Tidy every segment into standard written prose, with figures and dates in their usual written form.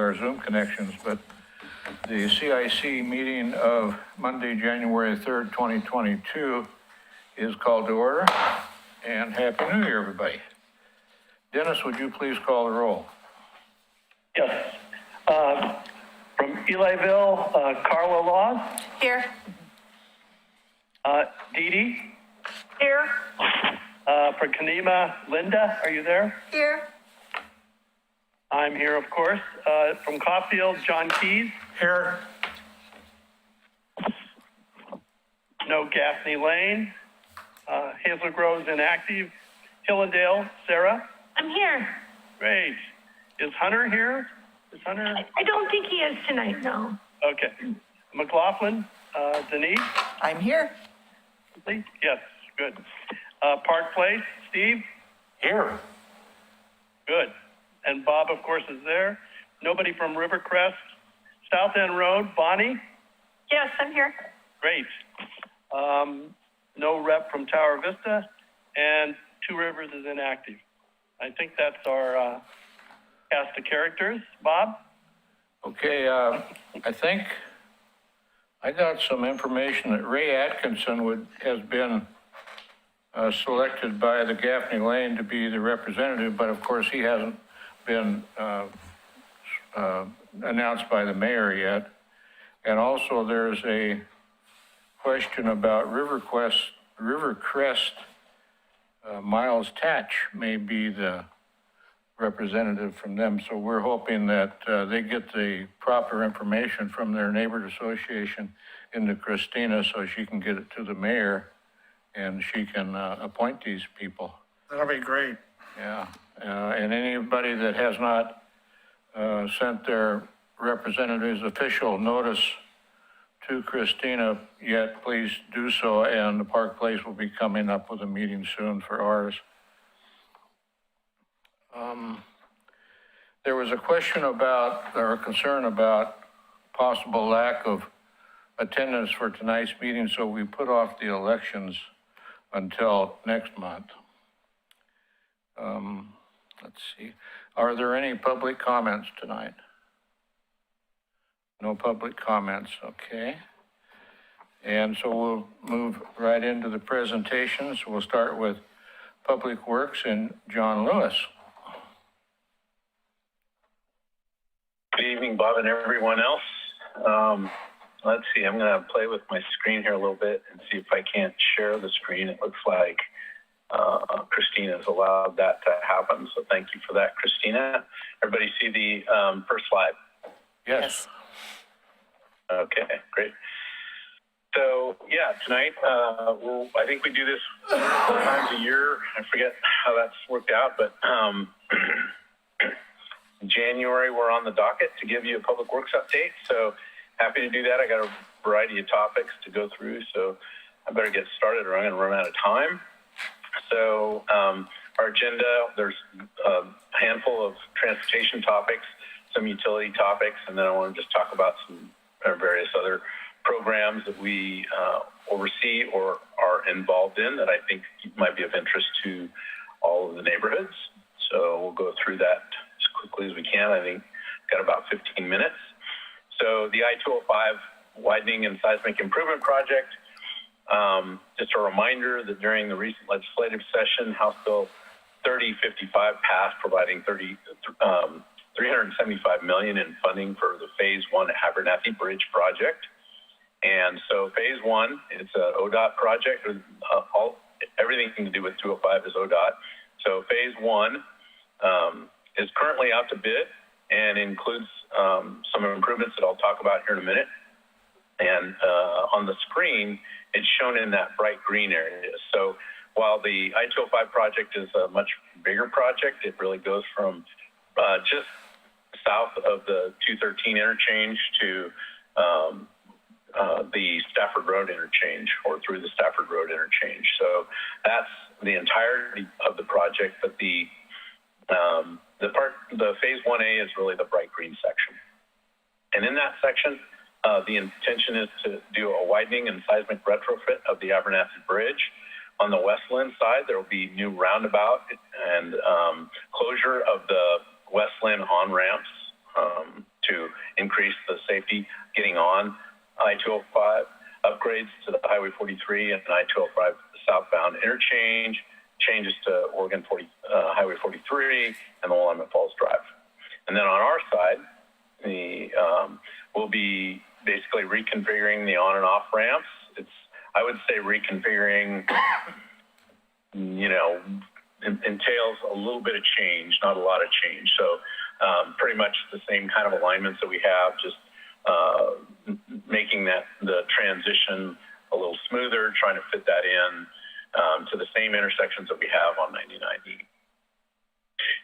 our Zoom connections, but the CIC meeting of Monday, January 3rd, 2022 is called to order, and Happy New Year, everybody. Dennis, would you please call the roll? Yes. From Eliville, Carla Laws. Here. Dee Dee. Here. For Kanema, Linda, are you there? Here. I'm here, of course. From Caulfield, John Keys. Here. No Gaffney Lane. Hazel Grove's inactive. Hillendale, Sarah. I'm here. Great. Is Hunter here? Is Hunter? I don't think he is tonight, no. Okay. McLaughlin, Denise. I'm here. Yes, good. Park Place, Steve. Here. Good. And Bob, of course, is there. Nobody from Rivercrest. South End Road, Bonnie. Yes, I'm here. Great. No rep from Tower Vista, and Two Rivers is inactive. I think that's our cast of characters. Bob? Okay, I think I got some information that Ray Atkinson has been selected by the Gaffney Lane to be the representative, but of course he hasn't been announced by the mayor yet. And also there's a question about Rivercrest. Miles Tatch may be the representative from them. So we're hoping that they get the proper information from their neighborhood association into Christina so she can get it to the mayor and she can appoint these people. That'll be great. Yeah, and anybody that has not sent their representative's official notice to Christina yet, please do so, and the Park Place will be coming up with a meeting soon for ours. There was a question about, or a concern about possible lack of attendance for tonight's meeting, so we put off the elections until next month. Let's see. Are there any public comments tonight? No public comments, okay. And so we'll move right into the presentations. We'll start with Public Works and John Lewis. Good evening, Bob and everyone else. Let's see, I'm going to play with my screen here a little bit and see if I can't share the screen. It looks like Christina's allowed that to happen, so thank you for that, Christina. Everybody see the first slide? Yes. Okay, great. So, yeah, tonight, I think we do this 4 times a year. I forget how that's worked out, but in January, we're on the docket to give you a public works update. So happy to do that. I got a variety of topics to go through, so I better get started or I'm going to run out of time. So our agenda, there's a handful of transportation topics, some utility topics, and then I want to just talk about some various other programs that we oversee or are involved in that I think might be of interest to all of the neighborhoods. So we'll go through that as quickly as we can. I think we've got about 15 minutes. So the I-205 Widening and Seismic Improvement Project, just a reminder that during the recent legislative session, House Bill 3055 passed, providing $375 million in funding for the Phase 1 Abernathy Bridge project. And so Phase 1, it's an ODOT project. Everything to do with 205 is ODOT. So Phase 1 is currently out to bid and includes some improvements that I'll talk about here in a minute. And on the screen, it's shown in that bright green area. So while the I-205 project is a much bigger project, it really goes from just south of the 213 interchange to the Stafford Road interchange, or through the Stafford Road interchange. So that's the entirety of the project, but the Phase 1A is really the bright green section. And in that section, the intention is to do a widening and seismic retrofit of the Abernathy Bridge. On the Westland side, there will be new roundabout and closure of the Westland on-ramps to increase the safety getting on I-205, upgrades to the Highway 43 and I-205 southbound interchange, changes to Highway 43 and the Willamette Falls Drive. And then on our side, we'll be basically reconfiguring the on and off ramps. I would say reconfiguring, entails a little bit of change, not a lot of change. So pretty much the same kind of alignments that we have, just making the transition a little smoother, trying to fit that in to the same intersections that we have on 99E.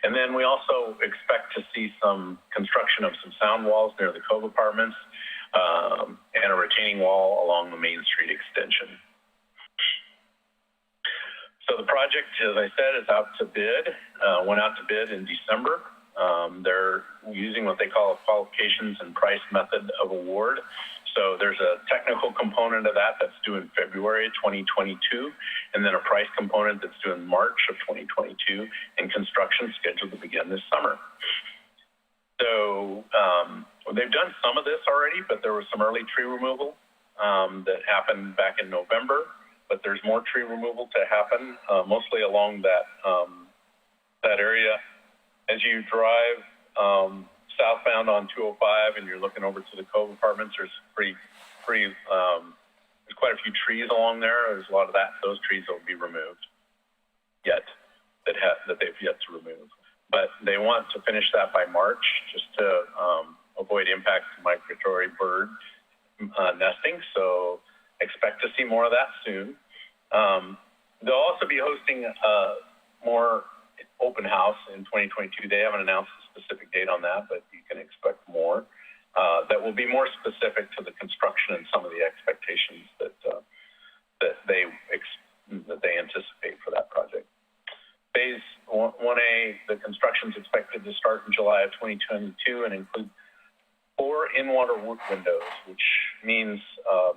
And then we also expect to see some construction of some sound walls near the Cove Apartments and a retaining wall along the Main Street extension. So the project, as I said, is out to bid, went out to bid in December. They're using what they call a qualifications and price method of award. So there's a technical component of that that's due in February 2022, and then a price component that's due in March of 2022, and construction scheduled to begin this summer. So they've done some of this already, but there was some early tree removal that happened back in November. But there's more tree removal to happen, mostly along that area. As you drive southbound on 205 and you're looking over to the Cove Apartments, there's there's quite a few trees along there. There's a lot of those trees that will be removed that they've yet to remove. But they want to finish that by March, just to avoid impact to migratory bird nesting. So expect to see more of that soon. They'll also be hosting more open house in 2022. They haven't announced a specific date on that, but you can expect more. That will be more specific to the construction and some of the expectations that they anticipate for that project. Phase 1A, the construction is expected to start in July of 2022 and include 4 in-water work windows, which means a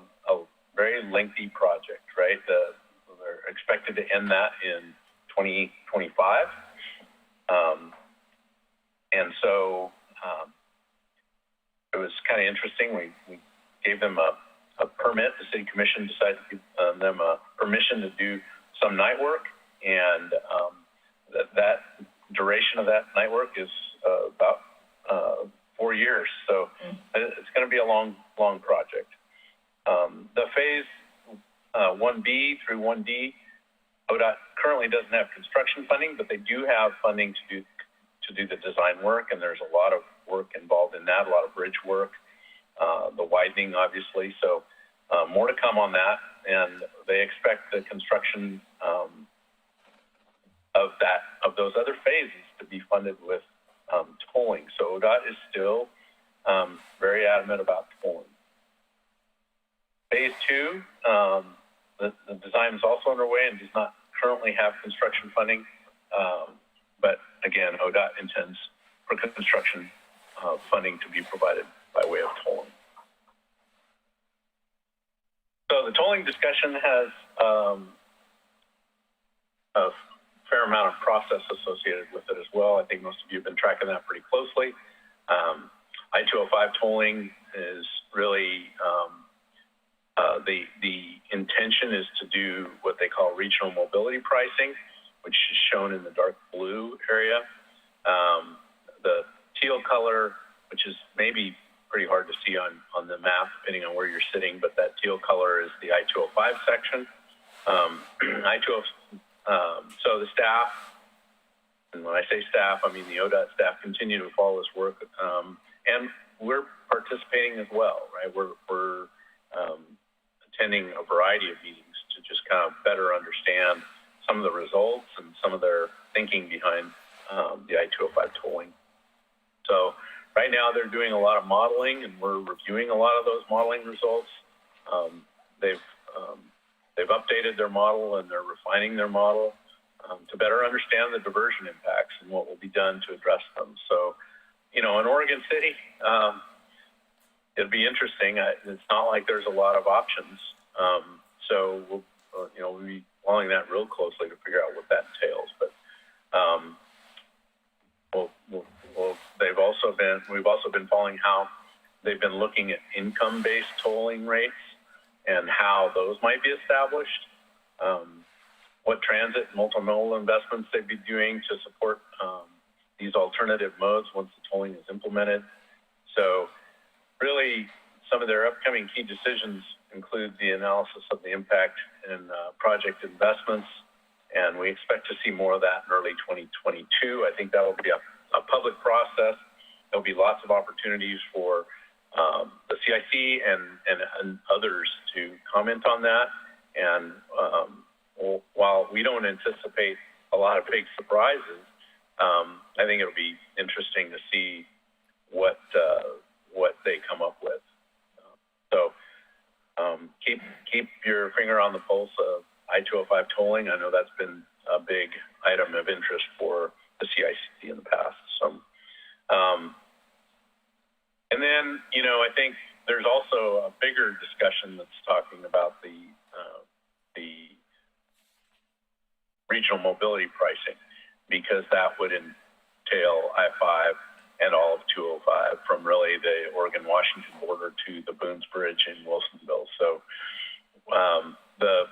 very lengthy project, right? They're expected to end that in 2025. And so it was kind of interesting. We gave them a permit. The city commission decided to give them a permission to do some night work, and that duration of that night work is about 4 years. So it's going to be a long project. The phase 1B through 1D, ODOT currently doesn't have construction funding, but they do have funding to do the design work, and there's a lot of work involved in that, a lot of bridge work, the widening, obviously. So more to come on that, and they expect the construction of those other phases to be funded with tolling. So ODOT is still very adamant about tolling. Phase 2, the design is also underway and does not currently have construction funding, but again, ODOT intends for construction funding to be provided by way of tolling. So the tolling discussion has a fair amount of process associated with it as well. I think most of you have been tracking that pretty closely. I-205 tolling is really the intention is to do what they call regional mobility pricing, which is shown in the dark blue area. The teal color, which is maybe pretty hard to see on the map, depending on where you're sitting, but that teal color is the I-205 section. So the staff, and when I say staff, I mean the ODOT staff, continue to follow this work, and we're participating as well, right? We're attending a variety of meetings to just kind of better understand some of the results and some of their thinking behind the I-205 tolling. So right now they're doing a lot of modeling, and we're reviewing a lot of those modeling results. They've updated their model, and they're refining their model to better understand the diversion impacts and what will be done to address them. So, in Oregon City, it'll be interesting. It's not like there's a lot of options. So we'll be following that real closely to figure out what that entails. But we'll we've also been following how they've been looking at income-based tolling rates and how those might be established, what transit and multimodal investments they'd be doing to support these alternative modes once the tolling is implemented. So really, some of their upcoming key decisions include the analysis of the impact in project investments, and we expect to see more of that in early 2022. I think that will be a public process. There'll be lots of opportunities for the CIC and others to comment on that. And while we don't anticipate a lot of big surprises, I think it'll be interesting to see what they come up with. So keep your finger on the pulse of I-205 tolling. I know that's been a big item of interest for the CIC in the past. So, and then, I think there's also a bigger discussion that's talking about the regional mobility pricing, because that would entail I-5 and all of 205 from really the Oregon-Washington border to the Boones Bridge in Wilsonville. So the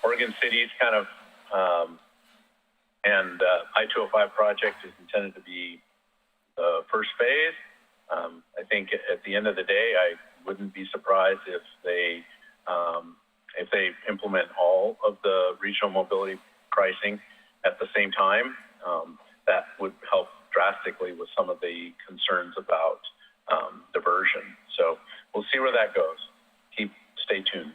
Oregon City's kind of and I-205 project is intended to be the first phase. I think at the end of the day, I wouldn't be surprised if they implement all of the regional mobility pricing at the same time. That would help drastically with some of the concerns about diversion. So we'll see where that goes. Stay tuned.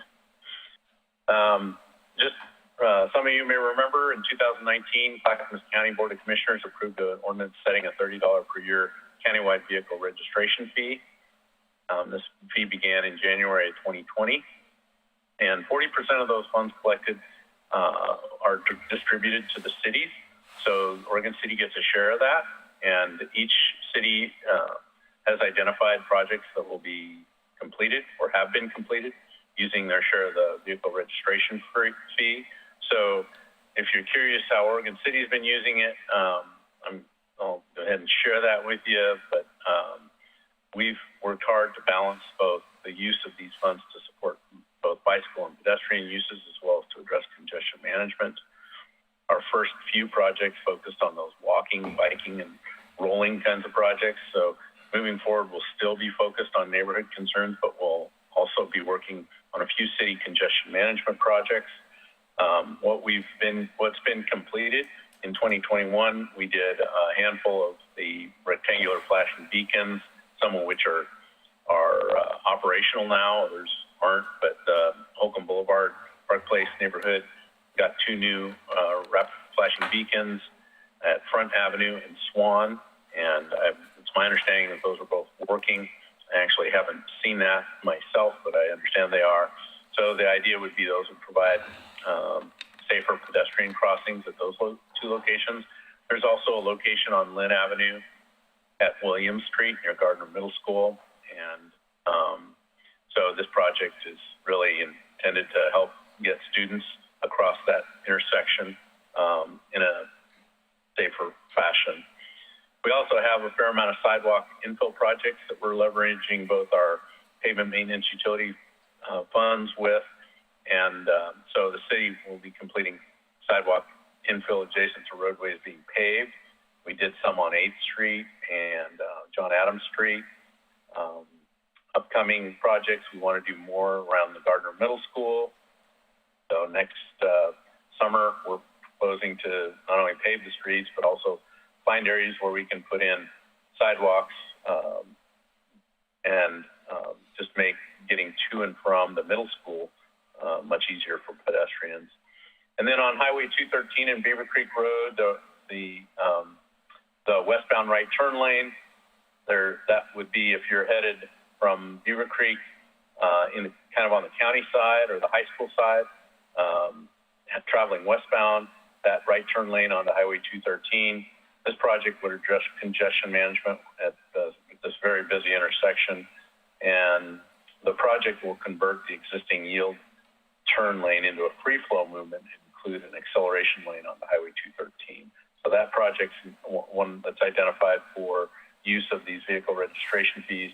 Some of you may remember in 2019, Clackamas County Board of Commissioners approved an ordinance setting a $30 per year countywide vehicle registration fee. This fee began in January of 2020, and 40% of those funds collected are distributed to the cities. So Oregon City gets a share of that, and each city has identified projects that will be completed or have been completed using their share of the vehicle registration fee. So if you're curious how Oregon City has been using it, I'll go ahead and share that with you. But we've worked hard to balance both the use of these funds to support both bicycle and pedestrian uses, as well as to address congestion management. Our first few projects focused on those walking, biking, and rolling kinds of projects. So moving forward, we'll still be focused on neighborhood concerns, but we'll also be working on a few city congestion management projects. What's been completed in 2021, we did a handful of the rectangular flashing beacons, some of which are operational now, others aren't, but Holcomb Boulevard, Park Place neighborhood got 2 new rapid flashing beacons at Front Avenue and Swan, and it's my understanding that those are both working. I actually haven't seen that myself, but I understand they are. So the idea would be those would provide safer pedestrian crossings at those 2 locations. There's also a location on Lynn Avenue at Williams Street near Gardner Middle School, and so this project is really intended to help get students across that intersection in a safer fashion. We also have a fair amount of sidewalk infill projects that we're leveraging both our pavement maintenance utility funds with, and so the city will be completing sidewalk infill adjacent to roadways being paved. We did some on 8th Street and John Adams Street. Upcoming projects, we want to do more around the Gardner Middle School. So next summer, we're proposing to not only pave the streets, but also find areas where we can put in sidewalks and just make getting to and from the middle school much easier for pedestrians. And then on Highway 213 and Beaver Creek Road, the westbound right turn lane, that would be if you're headed from Beaver Creek in kind of on the county side or the high school side, traveling westbound, that right turn lane onto Highway 213. This project would address congestion management at this very busy intersection, and the project will convert the existing yield turn lane into a free flow movement and include an acceleration lane on the Highway 213. It's So that project's one that's identified for use of these vehicle registration fees.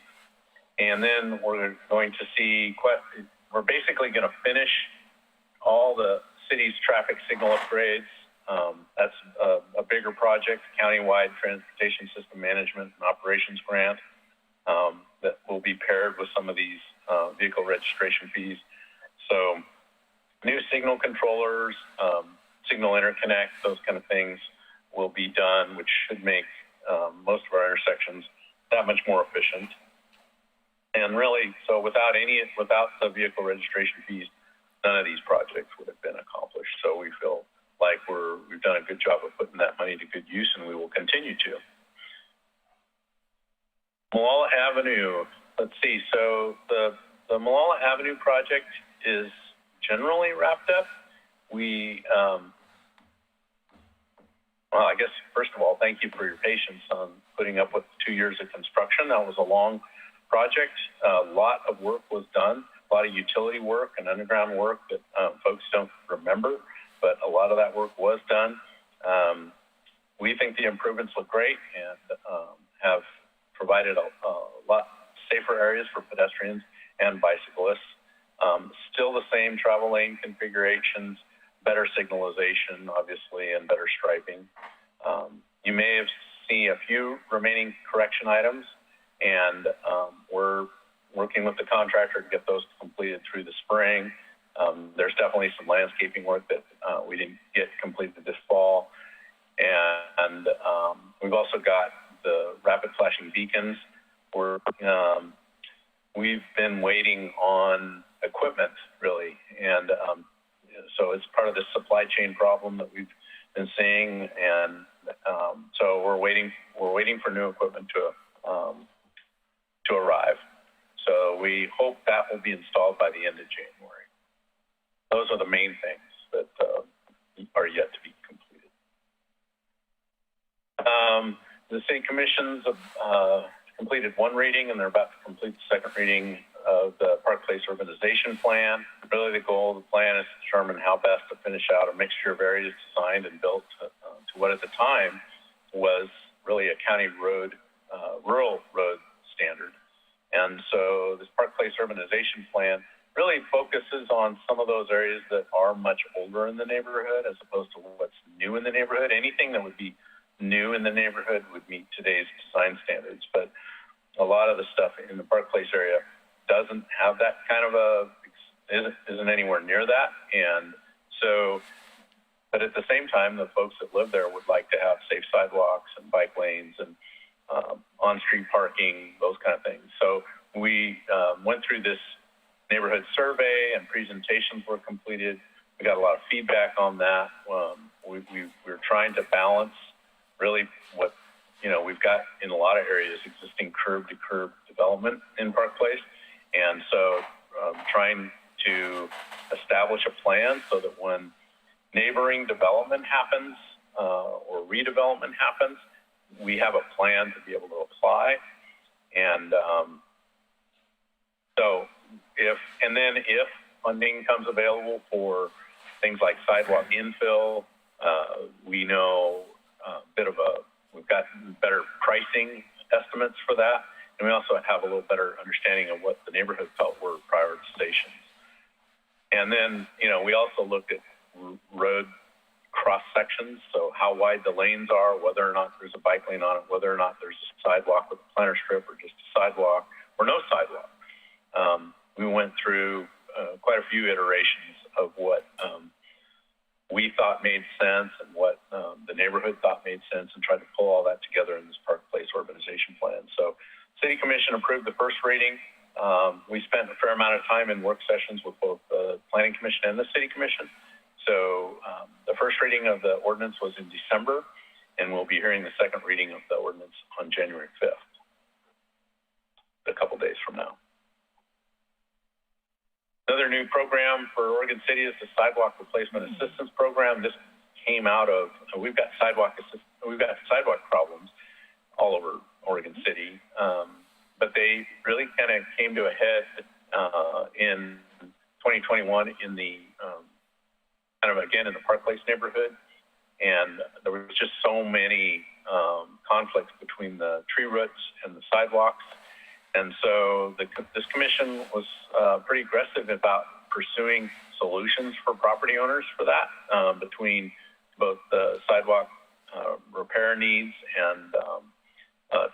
And then we're going to see, we're basically going to finish all the city's traffic signal upgrades. That's a bigger project, countywide transportation system management and operations grant that will be paired with some of these vehicle registration fees. So new signal controllers, signal interconnect, those kind of things will be done, which should make most of our intersections that much more efficient. And really, so without the vehicle registration fees, none of these projects would have been accomplished. So we feel like we've done a good job of putting that money to good use, and we will continue to. Malala Avenue, let's see. So the Malala Avenue project is generally wrapped up. Well, I guess, first of all, thank you for your patience on putting up with 2 years of construction. That was a long project. A lot of work was done, a lot of utility work and underground work that folks don't remember, but a lot of that work was done. We think the improvements look great and have provided a lot safer areas for pedestrians and bicyclists. Still the same travel lane configurations, better signalization, obviously, and better striping. You may have seen a few remaining correction items, and we're working with the contractor to get those completed through the spring. There's definitely some landscaping work that we didn't get completed this fall. And we've also got the rapid flashing beacons. We've been waiting on equipment, really, and so it's part of the supply chain problem that we've been seeing, and so we're waiting for new equipment to arrive. So we hope that will be installed by the end of January. Those are the main things that are yet to be completed. The city commissions completed one reading, and they're about to complete the second reading of the Park Place Urbanization Plan. Really, the goal of the plan is to determine how best to finish out a mixture of areas designed and built to what at the time was really a county road, rural road standard. And so this Park Place Urbanization Plan really focuses on some of those areas that are much older in the neighborhood as opposed to what's new in the neighborhood. Anything that would be new in the neighborhood would meet today's design standards, but a lot of the stuff in the Park Place area doesn't have that kind of isn't anywhere near that. And so, but at the same time, the folks that live there would like to have safe sidewalks and bike lanes and on-street parking, those kind of things. So we went through this neighborhood survey, and presentations were completed. We got a lot of feedback on that. We're trying to balance really what, we've got in a lot of areas existing curb-to-curb development in Park Place. And so trying to establish a plan so that when neighboring development happens or redevelopment happens, we have a plan to be able to apply. And so if funding comes available for things like sidewalk infill, we know we've got better pricing estimates for that. And we also have a little better understanding of what the neighborhood felt were prioritizations. And then, we also looked at road cross sections. So how wide the lanes are, whether or not there's a bike lane on it, whether or not there's a sidewalk with a planter strip or just a sidewalk or no sidewalk. We went through quite a few iterations of what we thought made sense and what the neighborhood thought made sense, and tried to pull all that together in this Park Place Urbanization Plan. So City Commission approved the first reading. We spent a fair amount of time in work sessions with both the Planning Commission and the City Commission. So the first reading of the ordinance was in December, and we'll be hearing the second reading of the ordinance on January 5th, a couple days from now. Another new program for Oregon City is the Sidewalk Replacement Assistance Program. This came out of, we've got sidewalk problems all over Oregon City, but they really kind of came to a head in 2021 in the in the Park Place neighborhood, and there was just so so many conflicts between the tree roots and the sidewalks. And so this commission was pretty aggressive about pursuing solutions for property owners for that, between both the sidewalk repair needs and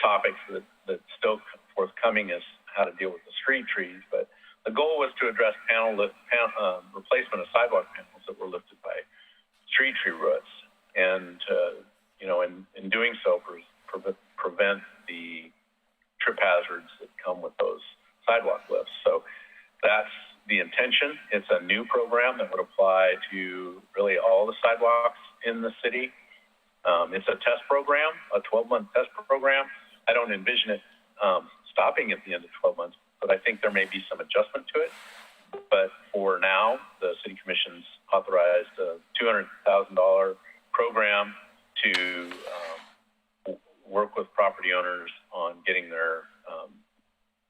topics that still forthcoming is how to deal with the street trees. But the goal was to address replacement of sidewalk panels that were lifted by street tree roots, and in doing so, prevent the trip hazards that come with those sidewalk lifts. So that's the intention. It's a new program that would apply to really all the sidewalks in the city. It's a test program, a 12-month test program. I don't envision it stopping at the end of 12 months, but I think there may be some adjustment to it. But for now, the City Commission's authorized a $200,000 program to work with property owners on getting their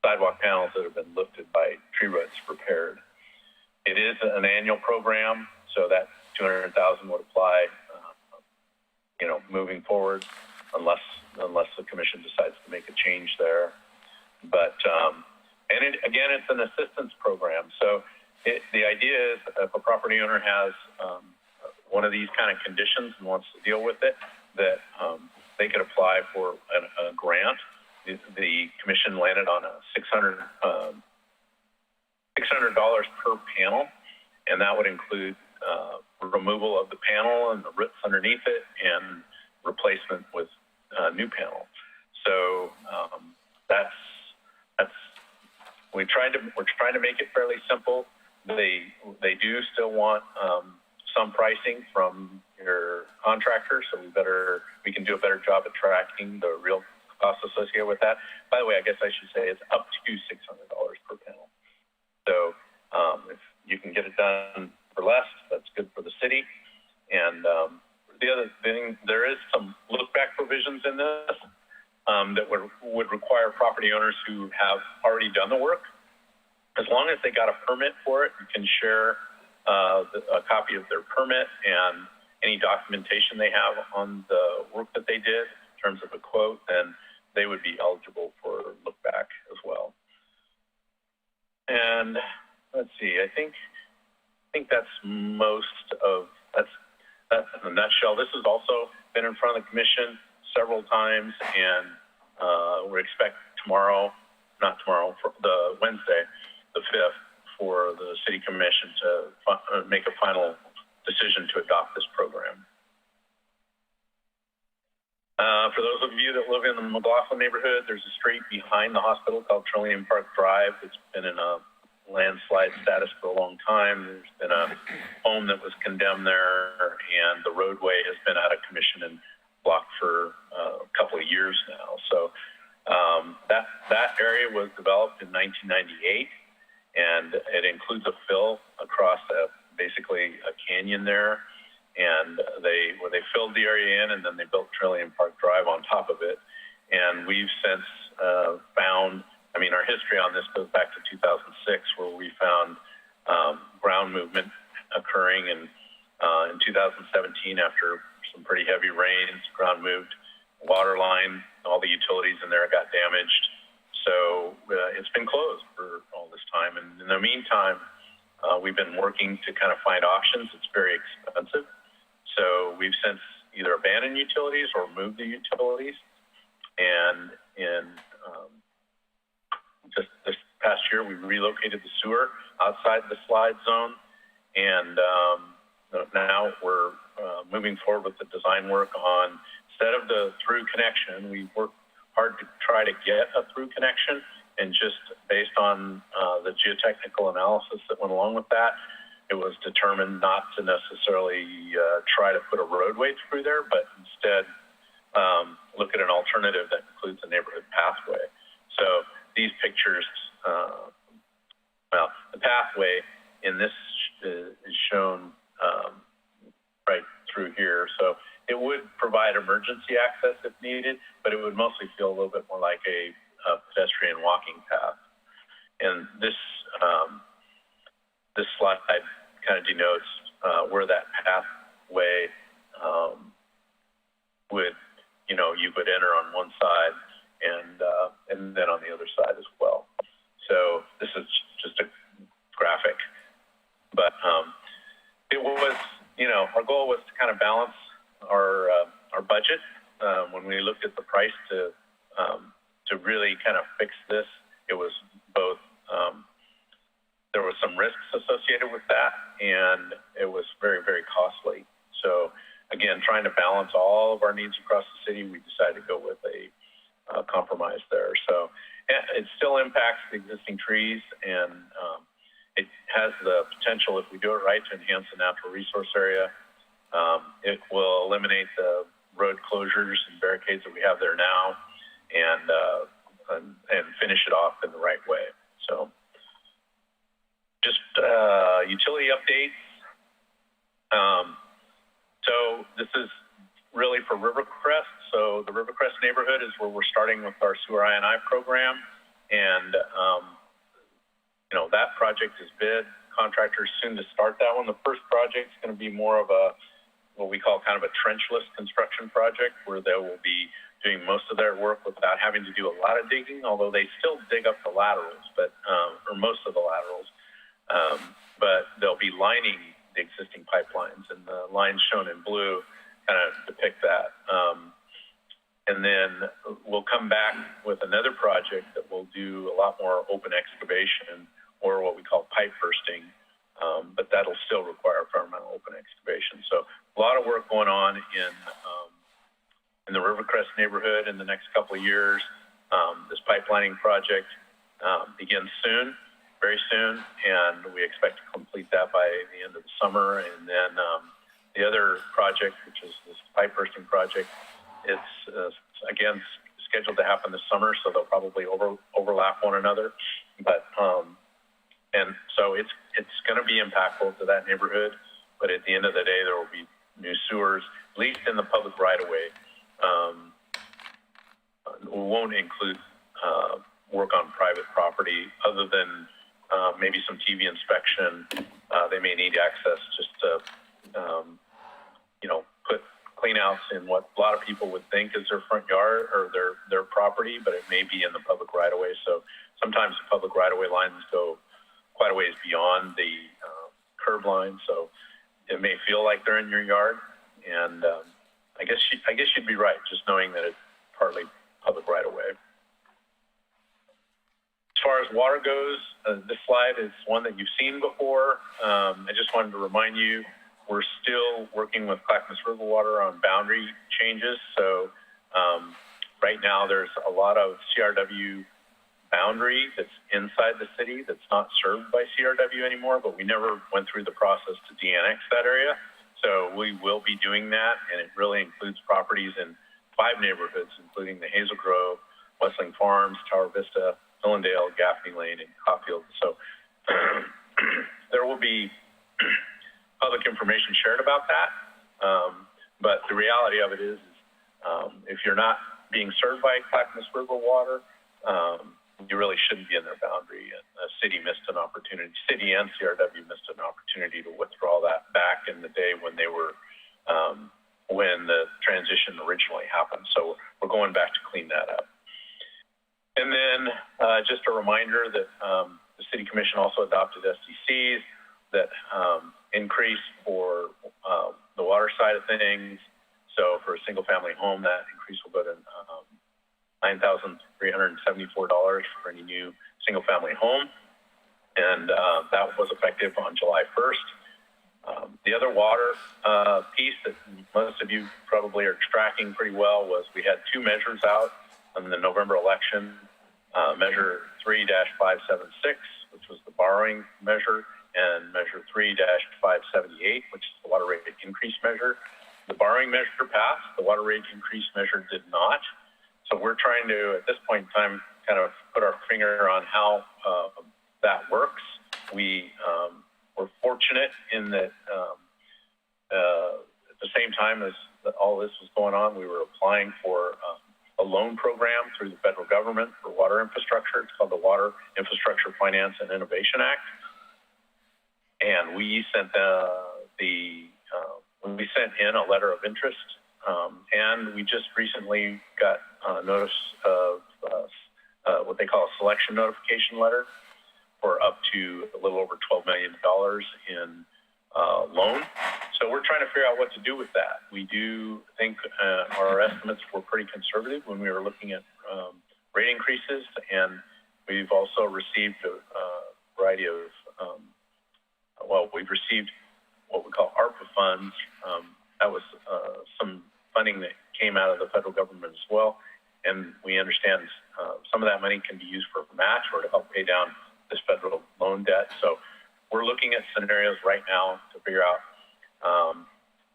sidewalk panels that have been lifted by tree roots repaired. It is an annual program, so that $200,000 would apply, moving forward, unless the commission decides to make a change there. But it's an assistance program. So the idea is if a property owner has one of these kind of conditions and wants to deal with it, that they could apply for a grant. The commission landed on a $600 per panel, and that would include removal of the panel and the roots underneath it and replacement with a new panel. So we're trying to make it fairly simple. They do still want some pricing from your contractor, so we can do a better job at tracking the real costs associated with that. By the way, I guess I should say it's up to $600 per panel. So if you can get it done for less, that's good for the city. And the other thing, there is some look-back provisions in this that would require property owners who have already done the work, as long as they got a permit for it, you can share a copy of their permit and any documentation they have on the work that they did in terms of a quote, then they would be eligible for look back as well. And let's see, I think that's that's in a nutshell. This has also been in front of the commission several times, and we expect the Wednesday, the 5th, for the City Commission to make a final decision to adopt this program. For those of you that live in the McLaughlin neighborhood, there's a street behind the hospital called Trillium Park Drive. It's been in a landslide status for a long time. There's been a home that was condemned there, and the roadway has been out of commission and blocked for a couple of years now. So that area was developed in 1998, and it includes a fill across basically a canyon there. And they filled the area in, and then they built Trillium Park Drive on top of it. And we've since found, our history on this goes back to 2006, where we found ground movement occurring. And in 2017, after some pretty heavy rains, ground moved, water line, all the utilities in there got damaged. So it's been closed for all this time. And in the meantime, we've been working to kind of find options. It's very expensive. So we've since either abandoned utilities or moved the utilities. And just this past year, we relocated the sewer outside the slide zone. And now we're moving forward with the design work on, instead of the through connection, we worked hard to try to get a through connection. And just based on the geotechnical analysis that went along with that, it was determined not to necessarily try to put a roadway through there, but instead look at an alternative that includes a neighborhood pathway. So these pictures, the pathway in this is shown right through here. So it would provide emergency access if needed, but it would mostly feel a little bit more like a pedestrian walking path. And this slide kind of denotes where that pathway would, you would enter on one side and then on the other side as well. So this is just a graphic, but it was, our goal was to kind of balance our budget when we looked at the price to really kind of fix this. It was both, there was some risks associated with that, and it was very, very costly. So again, trying to balance all of our needs across the city, we decided to go with a compromise there. So it still impacts the existing trees, and it has the potential, if we do it right, to enhance the natural resource area. It will eliminate the road closures and barricades that we have there now, and finish it off in the right way. So just utility updates. So this is really for Rivercrest. So the Rivercrest neighborhood is where we're starting with our sewer I&I program, and that project is bid. Contractors soon to start that one. The first project is going to be more of what we call kind of a trenchless construction project, where they will be doing most of their work without having to do a lot of digging, although they still dig up the laterals, but or most of the laterals. But they'll be lining the existing pipelines, and the lines shown in blue kind of depict that. And then we'll come back with another project that will do a lot more open excavation, or what we call pipe bursting, but that'll still require a fair amount of open excavation. So a lot of work going on in the Rivercrest neighborhood in the next couple of years. This pipelining project begins soon, very soon, and we expect to complete that by the end of the summer. And then the other project, which is this pipe bursting project, it's again scheduled to happen this summer, so they'll probably overlap one another. But and so it's going to be impactful to that neighborhood. But at the end of the day, there will be new sewers, at least in the public right-of-way. We won't include work on private property, other than maybe some TV inspection. They may need access just to, put cleanouts in what a lot of people would think is their front yard or their property, but it may be in the public right-of-way. So sometimes the public right-of-way lines go quite a ways beyond the curb line, so it may feel like they're in your yard. And I guess you'd be right, just knowing that it's partly public right-of-way. As far as water goes, this slide is one that you've seen before. I just wanted to remind you, we're still working with Clackamas River Water on boundary changes. So right now there's a lot of CRW boundary that's inside the city that's not served by CRW anymore, but we never went through the process to de-annex that area. So we will be doing that, and it really includes properties in 5 neighborhoods, including the Hazel Grove, Westling Farms, Tower Vista, Hillendale, Gaffney Lane, and Caulfield. So there will be public information shared about that. But the reality of it is if you're not being served by Clackamas River Water, you really shouldn't be in their boundary. And the city missed an opportunity. City and CRW missed an opportunity to withdraw that back in the day when they were when the transition originally happened. So we're going back to clean that up. And then just a reminder that the City Commission also adopted SDCs that increase for the water side of things. So for a single-family home, that increase will go to $9,374 for any new single-family home, and that was effective on July 1st. The other water piece that most of you probably are tracking pretty well was we had 2 measures out in the November election. Measure 3-576, which was the borrowing measure, and Measure 3-578, which is the water rate increase measure. The borrowing measure passed. The water rate increase measure did not. So we're trying to, at this point in time, kind of put our finger on how that works. We're fortunate in that at the same time as all this was going on, we were applying for a loan program through the federal government for water infrastructure. It's called the Water Infrastructure Finance and Innovation Act. And we sent we sent in a letter of interest And we just recently got notice of what they call a selection notification letter for up to a little over $12 million in loan. So we're trying to figure out what to do with that. We do think our estimates were pretty conservative when we were looking at rate increases, and we've also received a variety of, we've received what we call ARPA funds. That was some funding that came out of the federal government as well, and we understand some of that money can be used for match or to help pay down this federal loan debt. So we're looking at scenarios right now to figure out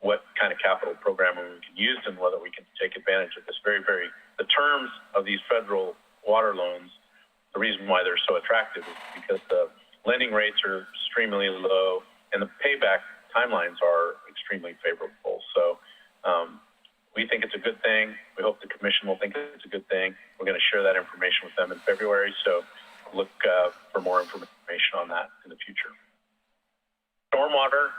what kind of capital programming we can use and whether we can take advantage of this the terms of these federal water loans. The reason why they're so attractive is because the lending rates are extremely low and the payback timelines are extremely favorable. So we think it's a good thing. We hope the commission will think it's a good thing. We're going to share that information with them in February. So look for more information on that in the future. Stormwater,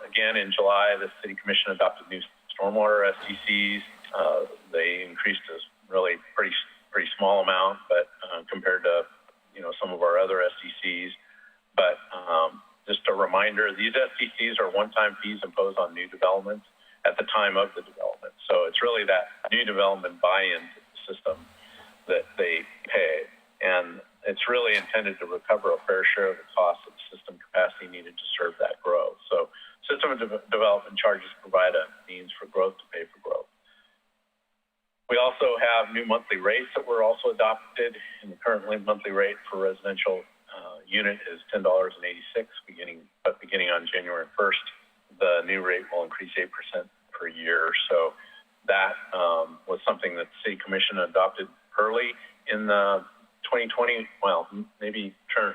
again, in July, the City Commission adopted new stormwater SDCs. They increased a really pretty small amount, but compared to some of our other SDCs. But just a reminder, these SDCs are one-time fees imposed on new developments at the time of the development. So it's really that new development buy-in to the system that they pay, and it's really intended to recover a fair share of the cost of the system capacity needed to serve that growth. So system development charges provide a means for growth to pay for growth. We also have new monthly rates that were also adopted, and the current monthly rate for residential unit is $10.86, beginning on January 1st. The new rate will increase 8% per year. So that was something that the City Commission adopted early in the 2020, maybe trying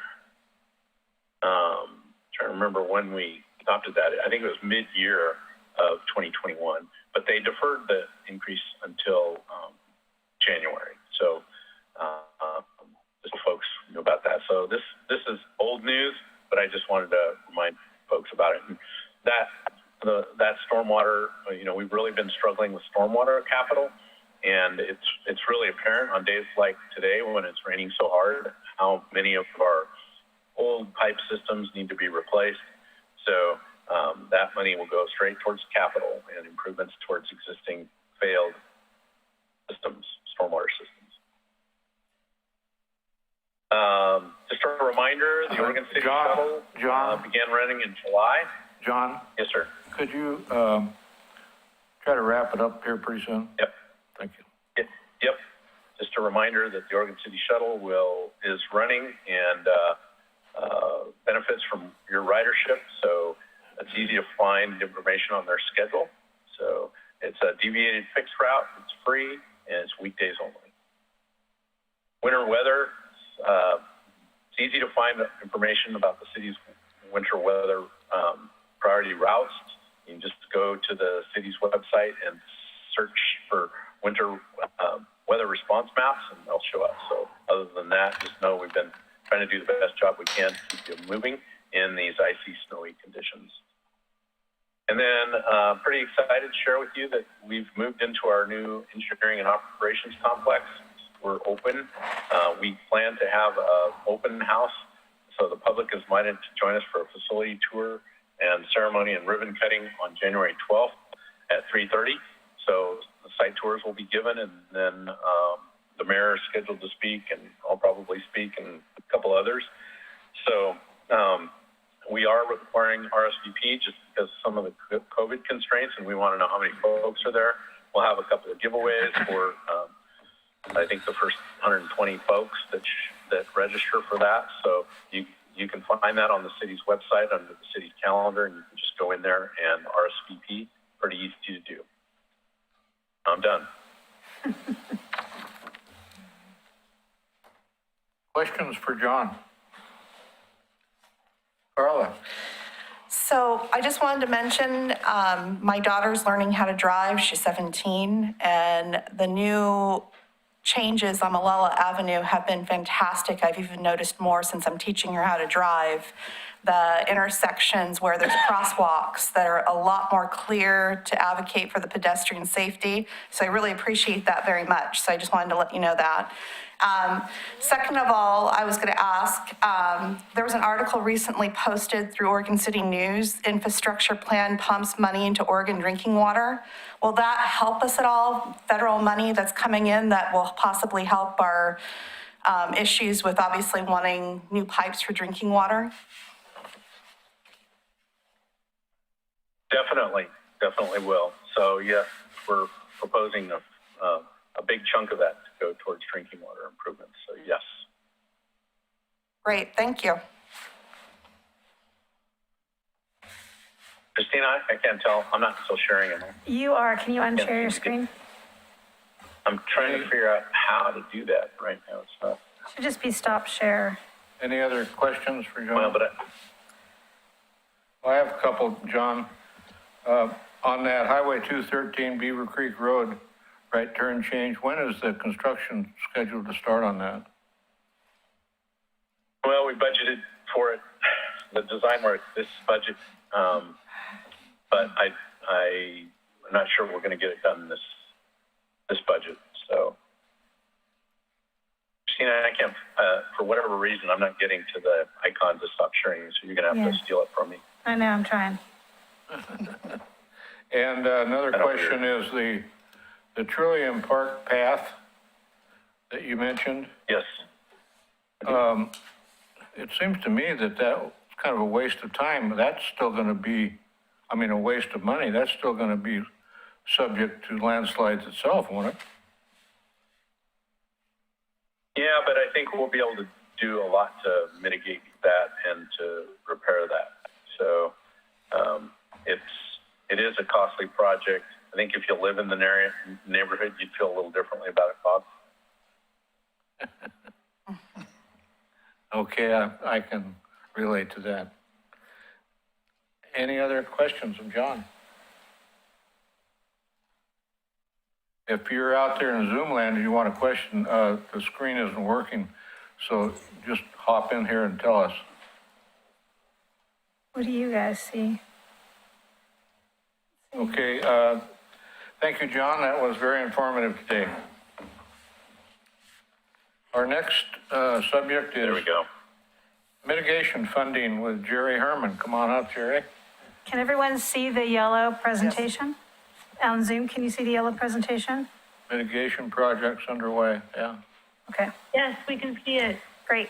to remember when we adopted that. I think it was mid-year of 2021, but they deferred the increase until January. So just so folks knew about that. So this is old news, but I just wanted to remind folks about it. And that stormwater, we've really been struggling with stormwater capital. And it's really apparent on days like today when it's raining so hard how many of our old pipe systems need to be replaced. So that money will go straight towards capital and improvements towards existing failed systems, stormwater systems. Just a reminder, the Oregon City Shuttle began running in July. John? Yes, sir. Could you try to wrap it up here pretty soon? Yep. Thank you. Yep. Just a reminder that the Oregon City Shuttle is running and benefits from your ridership. So it's easy to find information on their schedule. So it's a deviated fixed route. It's free and it's weekdays only. Winter weather. It's easy to find information about the city's winter weather priority routes. You can just go to the city's website and search for winter weather response maps and they'll show up. So other than that, just know we've been trying to do the best job we can to keep you moving in these icy, snowy conditions. And then pretty excited to share with you that we've moved into our new engineering and operations complex. We're open. We plan to have an open house, so the public is invited to join us for a facility tour and ceremony and ribbon cutting on January 12th at 3:30. So the site tours will be given, and then the mayor is scheduled to speak, and I'll probably speak, and a couple others. So we are requiring RSVP just because of some of the COVID constraints, and we want to know how many folks are there. We'll have a couple of giveaways for, I think, the first 120 folks that register for that. So you can find that on the city's website under the city's calendar, and you can just go in there and RSVP. Pretty easy to do. I'm done. Questions for John? Carla? So I just wanted to mention, my daughter's learning how to drive. She's 17, and the new changes on Malala Avenue have been fantastic. I've even noticed more since I'm teaching her how to drive. The intersections where there's crosswalks that are a lot more clear to advocate for the pedestrian safety. So I really appreciate that very much. So I just wanted to let you know that. Second of all, I was going to ask, there was an article recently posted through Oregon City News, infrastructure plan pumps money into Oregon drinking water. Will that help us at all? Federal money that's coming in that will possibly help our issues with obviously wanting new pipes for drinking water? Definitely will. So yes, we're proposing a big chunk of that to go towards drinking water improvements. So yes. Great, thank you. Christina, I can't tell. I'm not still sharing it. You are. Can you unshare your screen? I'm trying to figure out how to do that right now. It's not. Should just be stop share. Any other questions for John? Well, but I have a couple, John. On that Highway 213 Beaver Creek Road, right turn change, when is the construction scheduled to start on that? well, we budgeted for it, the design work this budget, but I'm not sure we're going to get it done this budget. So, Christina, I can't, for whatever reason, I'm not getting to the icon to stop sharing, so you're going to have to steal it from me. I know, I'm trying. And another question is the Trillium Park path that you mentioned. Yes. It seems to me that that's kind of a waste of time. That's still going to be, I mean, a waste of money. That's still going to be subject to landslides itself, won't it? Yeah, but I think we'll be able to do a lot to mitigate that and to repair that. So it is a costly project. I think if you live in the neighborhood, you'd feel a little differently about it, Bob. Okay, I can relate to that. Any other questions of John? If you're out there in Zoom land and you want a question, the screen isn't working, so just hop in here and tell us. What do you guys see? Okay, thank you, John. That was very informative today. Our next subject There we is go. mitigation funding with Jerry Herman. Come on up, Jerry. Can everyone see the yellow presentation? On Zoom, can you see the yellow presentation? Mitigation projects underway, yeah. Okay, Yes, we can see it. great.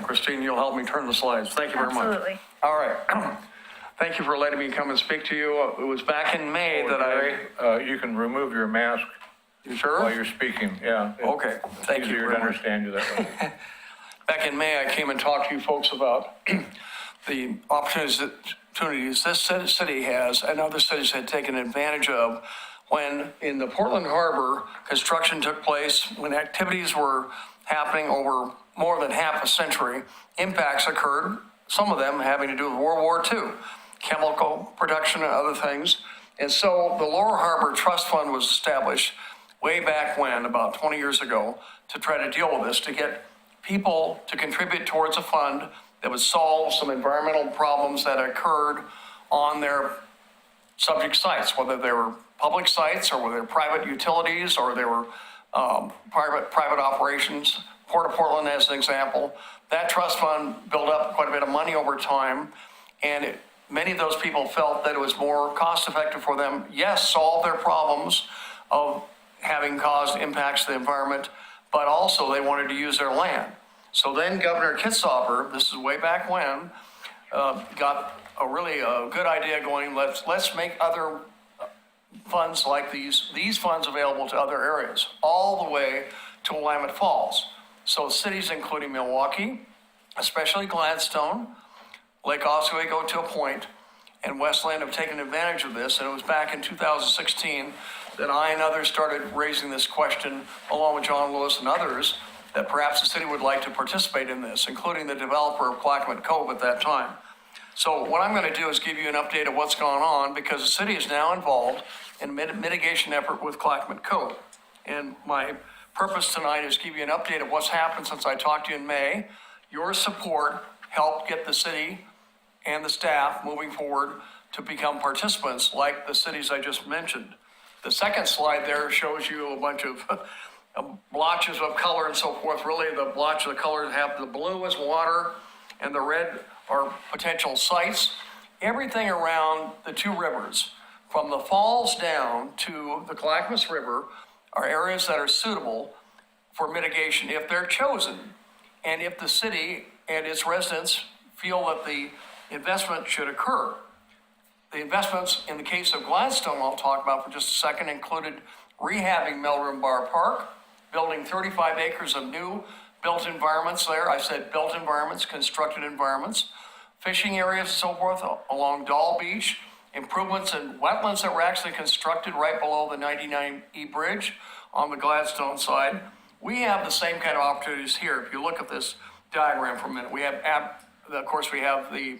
Christine, you'll help me turn the slides. Thank you very much. Absolutely. All right. Thank you for letting me come and speak to you. It was back in May that Jerry, you can remove your mask You while sure? you're speaking, yeah. Okay, thank you Easier to very much. understand you that way. Back in May, I came and talked to you folks about the opportunities this city has and other cities had taken advantage of when in the Portland Harbor construction took place, when activities were happening over more than half a century, impacts occurred, some of them having to do with World War II, chemical production and other things. And so the Lower Harbor Trust Fund was established way back when, about 20 years ago, to try to deal with this, to get people to contribute towards a fund that would solve some environmental problems that occurred on their subject sites, whether they were public sites or whether they were private utilities or they were private operations. Port of Portland as an example. That trust fund built up quite a bit of money over time, and many of those people felt that it was more cost effective for them, yes, solve their problems of having caused impacts to the environment, but also they wanted to use their land. So then Governor Kitzhaber, this is way back when, got a really good idea going, let's make other funds like these funds available to other areas, all the way to Willamette Falls. So cities including Milwaukee, especially Gladstone, Lake Oswego to a point, and Westland have taken advantage of this. And it was back in 2016 that I and others started raising this question, along with John Lewis and others, that perhaps the city would like to participate in this, including the developer of Clackamas Cove at that time. So what I'm going to do is give you an update of what's going on because the city is now involved in a mitigation effort with Clackamas Cove. And my purpose tonight is give you an update of what's happened since I talked to you in May. Your support helped get the city and the staff moving forward to become participants like the cities I just mentioned. The second slide there shows you a bunch of blotches of color and so forth. Really, the blotches of color have the blue is water and the red are potential sites. Everything around the two rivers, from the falls down to the Clackamas River, are areas that are suitable for mitigation if they're chosen. And if the city and its residents feel that the investment should occur. The investments in the case of Gladstone, I'll talk about for just a second, included rehabbing Meldrum Bar Park, building 35 acres of new built environments there. I said built environments, constructed environments, fishing areas and so forth along Doll Beach, improvements in wetlands that were actually constructed right below the 99E bridge on the Gladstone side. We have the same kind of opportunities here. If you look at this diagram for a minute, we have, of course, we have the,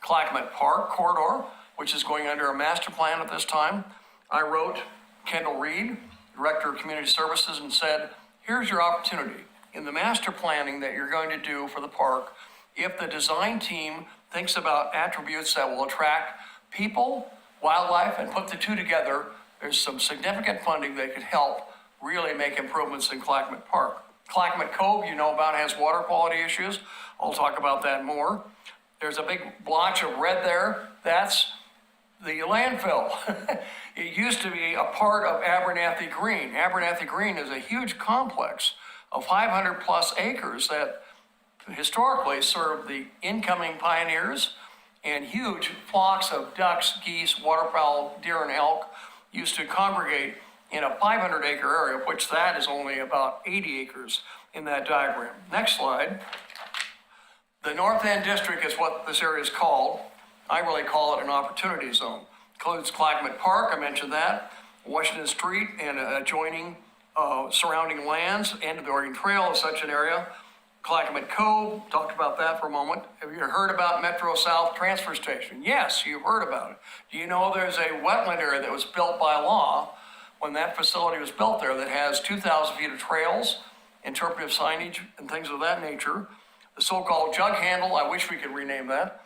Clackamas Park corridor, which is going under a master plan at this time. I wrote Kendall Reed, Director of Community Services, and said, here's your opportunity. In the master planning that you're going to do for the park, if the design team thinks about attributes that will attract people, wildlife, and put the two together, there's some significant funding that could help really make improvements in Clackamas Park. Clackamas Cove, you know about, has water quality issues. I'll talk about that more. There's a big blotch of red there. That's the landfill. It used to be a part of Abernathy Green. Abernathy Green is a huge complex of 500 plus acres that historically served the incoming pioneers, and huge flocks of ducks, geese, waterfowl, deer, and elk used to congregate in a 500 acre area, which that is only about 80 acres in that diagram. Next slide. The North End District is what this area is called. I really call it an opportunity zone. Includes Clackamas Park, I mentioned that, Washington Street and adjoining surrounding lands, end of the Oregon Trail is such an area. Clackamas Cove, talked about that for a moment. Have you heard about Metro South Transfer Station? Yes, you've heard about it. Do you know there's a wetland area that was built by law when that facility was built there that has 2,000 feet of trails, interpretive signage, and things of that nature? The so-called jug handle, I wish we could rename that.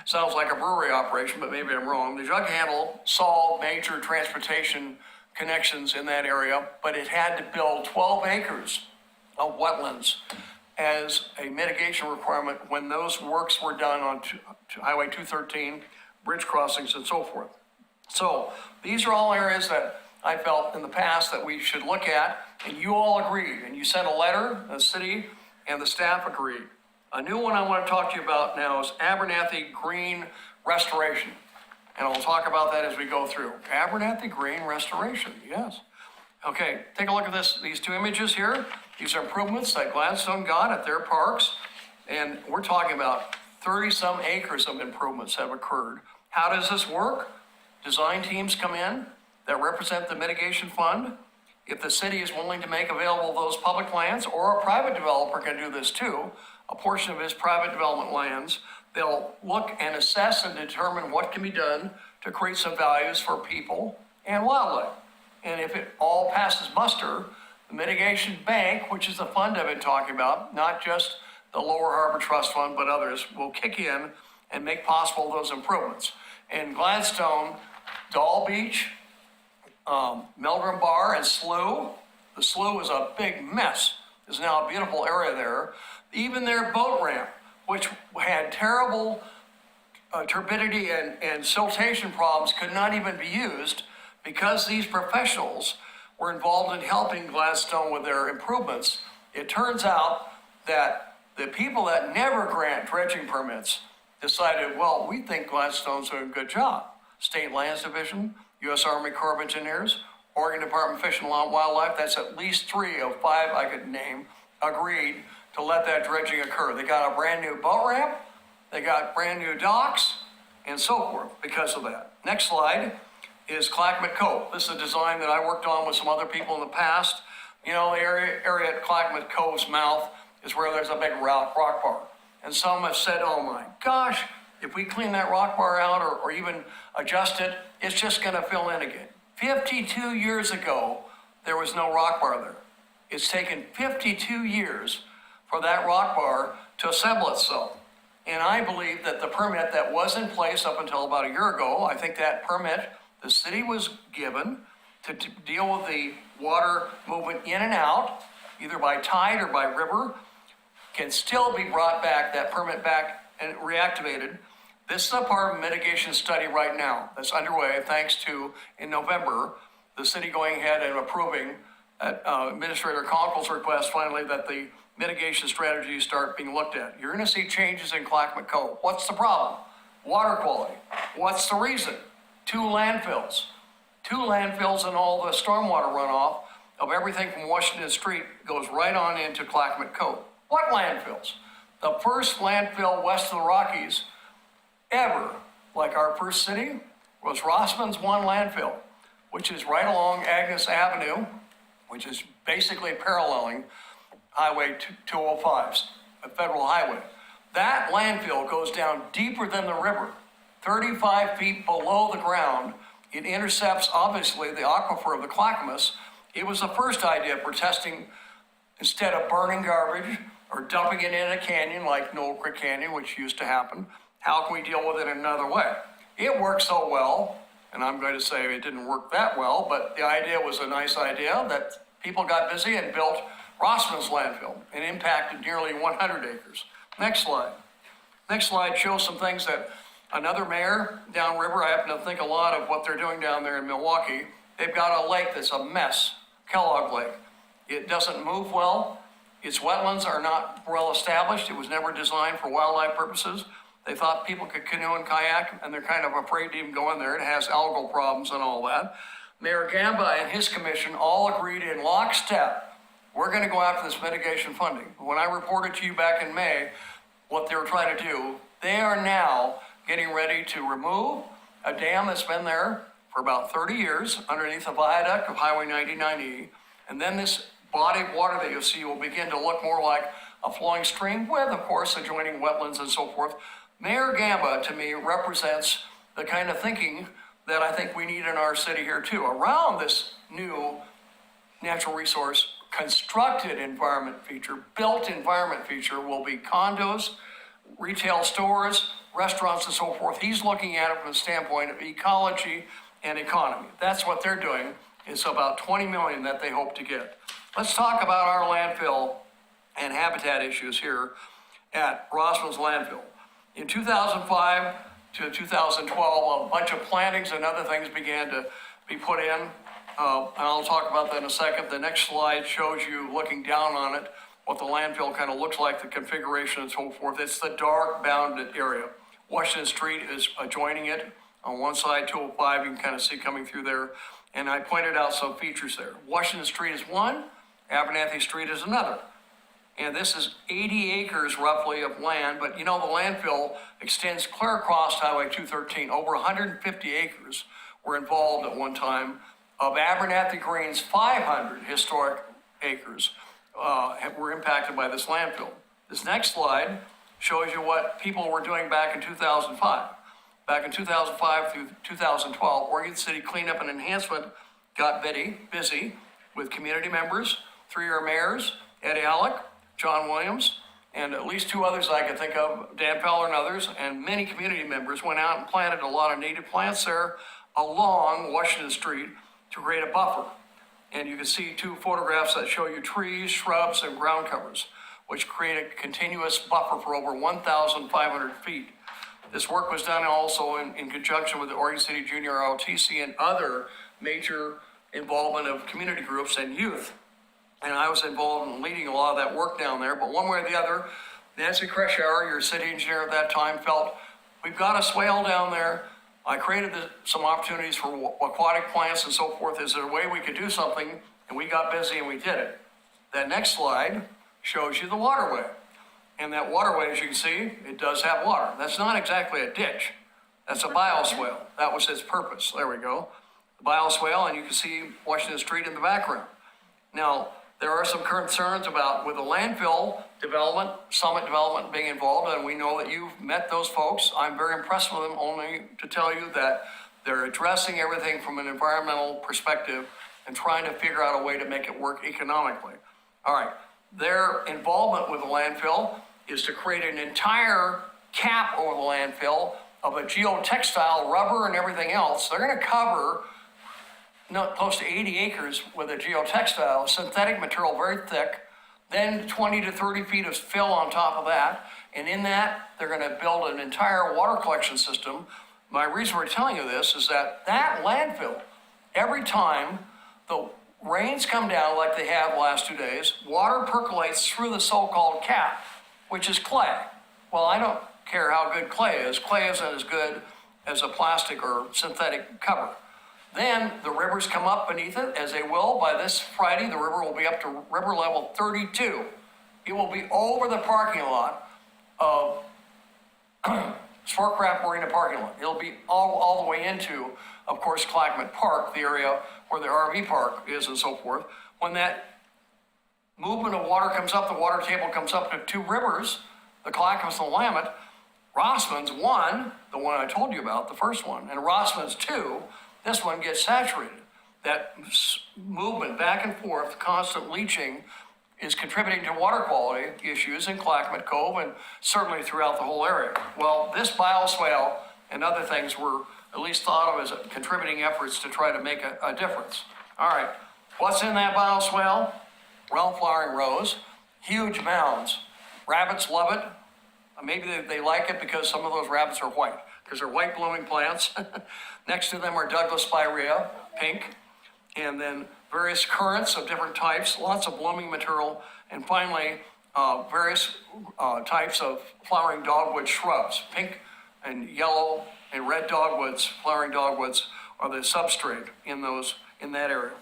Sounds like a brewery operation, but maybe I'm wrong. The jug handle solved major transportation connections in that area, but it had to build 12 acres of wetlands as a mitigation requirement when those works were done on Highway 213, bridge crossings and so forth. So these are all areas that I felt in the past that we should look at, and you all agreed, and you sent a letter, the city and the staff agreed. A new one I want to talk to you about now is Abernathy Green Restoration. And I'll talk about that as we go through. Abernathy Green Restoration, yes. Okay, take a look at these two images here. These are improvements that Gladstone got at their parks. And we're talking about 30-some acres of improvements have occurred. How does this work? Design teams come in that represent the mitigation fund. If the city is willing to make available those public lands, or a private developer can do this too, a portion of his private development lands, they'll look and assess and determine what can be done to create some values for people and wildlife. And if it all passes muster, the mitigation bank, which is the fund I've been talking about, not just the Lower Harbor Trust Fund, but others, will kick in and make possible those improvements. In Gladstone, Doll Beach, Meldrum Bar, and Slough. The Slough is a big mess. There's now a beautiful area there. Even their boat ramp, which had terrible turbidity and siltation problems, could not even be used because these professionals were involved in helping Gladstone with their improvements. It turns out that the people that never grant dredging permits decided, well, we think Gladstone's doing a good job. State Lands Division, U.S. Army Corps of Engineers, Oregon Department of Fish and Wildlife, that's at least 3 of 5 I could name, agreed to let that dredging occur. They got a brand new boat ramp, they got brand new docks, and so forth because of that. Next slide is Clackamas Cove. This is a design that I worked on with some other people in the past. You know, the area at Clackamas Cove's mouth is where there's a big rock bar. And some have said, oh my gosh, if we clean that rock bar out or even adjust it, it's just gonna fill in again. 52 years ago, there was no rock bar there. It's taken 52 years for that rock bar to assemble itself. And I believe that the permit that was in place up until about a year ago, I think that permit the city was given to deal with the water movement in and out, either by tide or by river, can still be brought back, that permit back and reactivated. This is a part of a mitigation study right now that's underway, thanks to, in November, the city going ahead and approving at Administrator Conkle's request finally that the mitigation strategies start being looked at. You're gonna see changes in Clackamas Cove. What's the problem? Water quality. What's the reason? 2 landfills. 2 landfills and all the stormwater runoff of everything from Washington Street goes right on into Clackamas Cove. What landfills? The first landfill west of the Rockies ever, like our first city, was Rossman's 1 landfill, which is right along Agnes Avenue, which is basically paralleling Highway 205, a federal highway. That landfill goes down deeper than the river, 35 feet below the ground. It intercepts, obviously, the aquifer of the Clackamas. It was the first idea for testing, instead of burning garbage or dumping it in a canyon like Knoll Creek Canyon, which used to happen, how can we deal with it in another way? It worked so well, and I'm going to say it didn't work that well, but the idea was a nice idea that people got busy and built Rossman's landfill and impacted nearly 100 acres. Next slide. Next slide shows some things that another mayor downriver, I happen to think a lot of what they're doing down there in Milwaukee. They've got a lake that's a mess, Kellogg Lake. It doesn't move well. Its wetlands are not well established. It was never designed for wildlife purposes. They thought people could canoe and kayak, and they're kind of afraid to even go in there. It has algal problems and all that. Mayor Gamba and his commission all agreed in lockstep, we're gonna go after this mitigation funding. When I reported to you back in May what they were trying to do, they are now getting ready to remove a dam that's been there for about 30 years underneath the viaduct of Highway 99E. And then this body of water that you'll see will begin to look more like a flowing stream with, of course, adjoining wetlands and so forth. Mayor Gamba, to me, represents the kind of thinking that I think we need in our city here too. Around this new natural resource constructed environment feature, built environment feature will be condos, retail stores, restaurants and so forth. He's looking at it from the standpoint of ecology and economy. That's what they're doing. It's about 20 million that they hope to get. Let's talk about our landfill and habitat issues here at Rossman's landfill. In 2005 to 2012, a bunch of plantings and other things began to be put in. And I'll talk about that in a second. The next slide shows you, looking down on it, what the landfill kind of looks like, the configuration and so forth. It's the dark bounded area. Washington Street is adjoining it. On one side, 205, you can kind of see coming through there. And I pointed out some features there. Washington Street is one, Abernathy Street is another. And this is 80 acres roughly of land, but you know, the landfill extends clear across Highway 213. Over 150 acres were involved at one time of Abernathy Green's 500 historic acres were impacted by this landfill. This next slide shows you what people were doing back in 2005. Back in 2005 through 2012, Oregon City Cleanup and Enhancement got busy with community members, 3-year mayors, Ed Alec, John Williams, and at least 2 others I could think of, Dan Feller and others, and many community members went out and planted a lot of native plants there along Washington Street to create a buffer. And you can see 2 photographs that show you trees, shrubs, and ground covers, which create a continuous buffer for over 1,500 feet. This work was done also in conjunction with the Oregon City Junior ROTC and other major involvement of community groups and youth. And I was involved in leading a lot of that work down there, but one way or the other, Nancy Kreshower, your city engineer at that time, felt we've got a swale down there. I created some opportunities for aquatic plants and so forth. Is there a way we could do something? And we got busy and we did it. That next slide shows you the waterway. And that waterway, as you can see, it does have water. That's not exactly a ditch. That's a bioswale. That was its purpose. There we go. The bioswale, and you can see Washington Street in the background. Now, There are some concerns about with the landfill development, Summit development being involved, and we know that you've met those folks. I'm very impressed with them, only to tell you that they're addressing everything from an environmental perspective and trying to figure out a way to make it work economically. All right, their involvement with the landfill is to create an entire cap over the landfill of a geotextile, rubber and everything else. They're gonna cover close to 80 acres with a geotextile, synthetic material, very thick, then 20 to 30 feet of fill on top of that. And in that, they're gonna build an entire water collection system. My reason for telling you this is that landfill, every time the rains come down like they have the last 2 days, water percolates through the so-called cap, which is clay. Well, I don't care how good clay is. Clay isn't as good as a plastic or synthetic cover. Then the rivers come up beneath it, as they will. By this Friday, the river will be up to river level 32. It will be over the parking lot of Sportcraft Marina parking lot. It'll be all the way into, of course, Clackamas Park, the area where the RV park is and so forth. When that movement of water comes up, the water table comes up to 2 rivers, the Clackamas and the Willamette. Rossman's 1, the one I told you about, the first one, and Rossman's 2, this one gets saturated. That movement back and forth, constant leaching, is contributing to water quality issues in Clackamas Cove and certainly throughout the whole area. Well, this bioswale and other things were at least thought of as contributing efforts to try to make a difference. All right, what's in that bioswale? Well, flowering rose, huge mounds. Rabbits love it. Maybe they like it because some of those rabbits are white, because they're white blooming plants. Next to them are Douglas spirea, pink, and then various currants of different types, lots of blooming material, and finally, various types of flowering dogwood shrubs. Pink and yellow and red dogwoods, flowering dogwoods are the substrate in that area.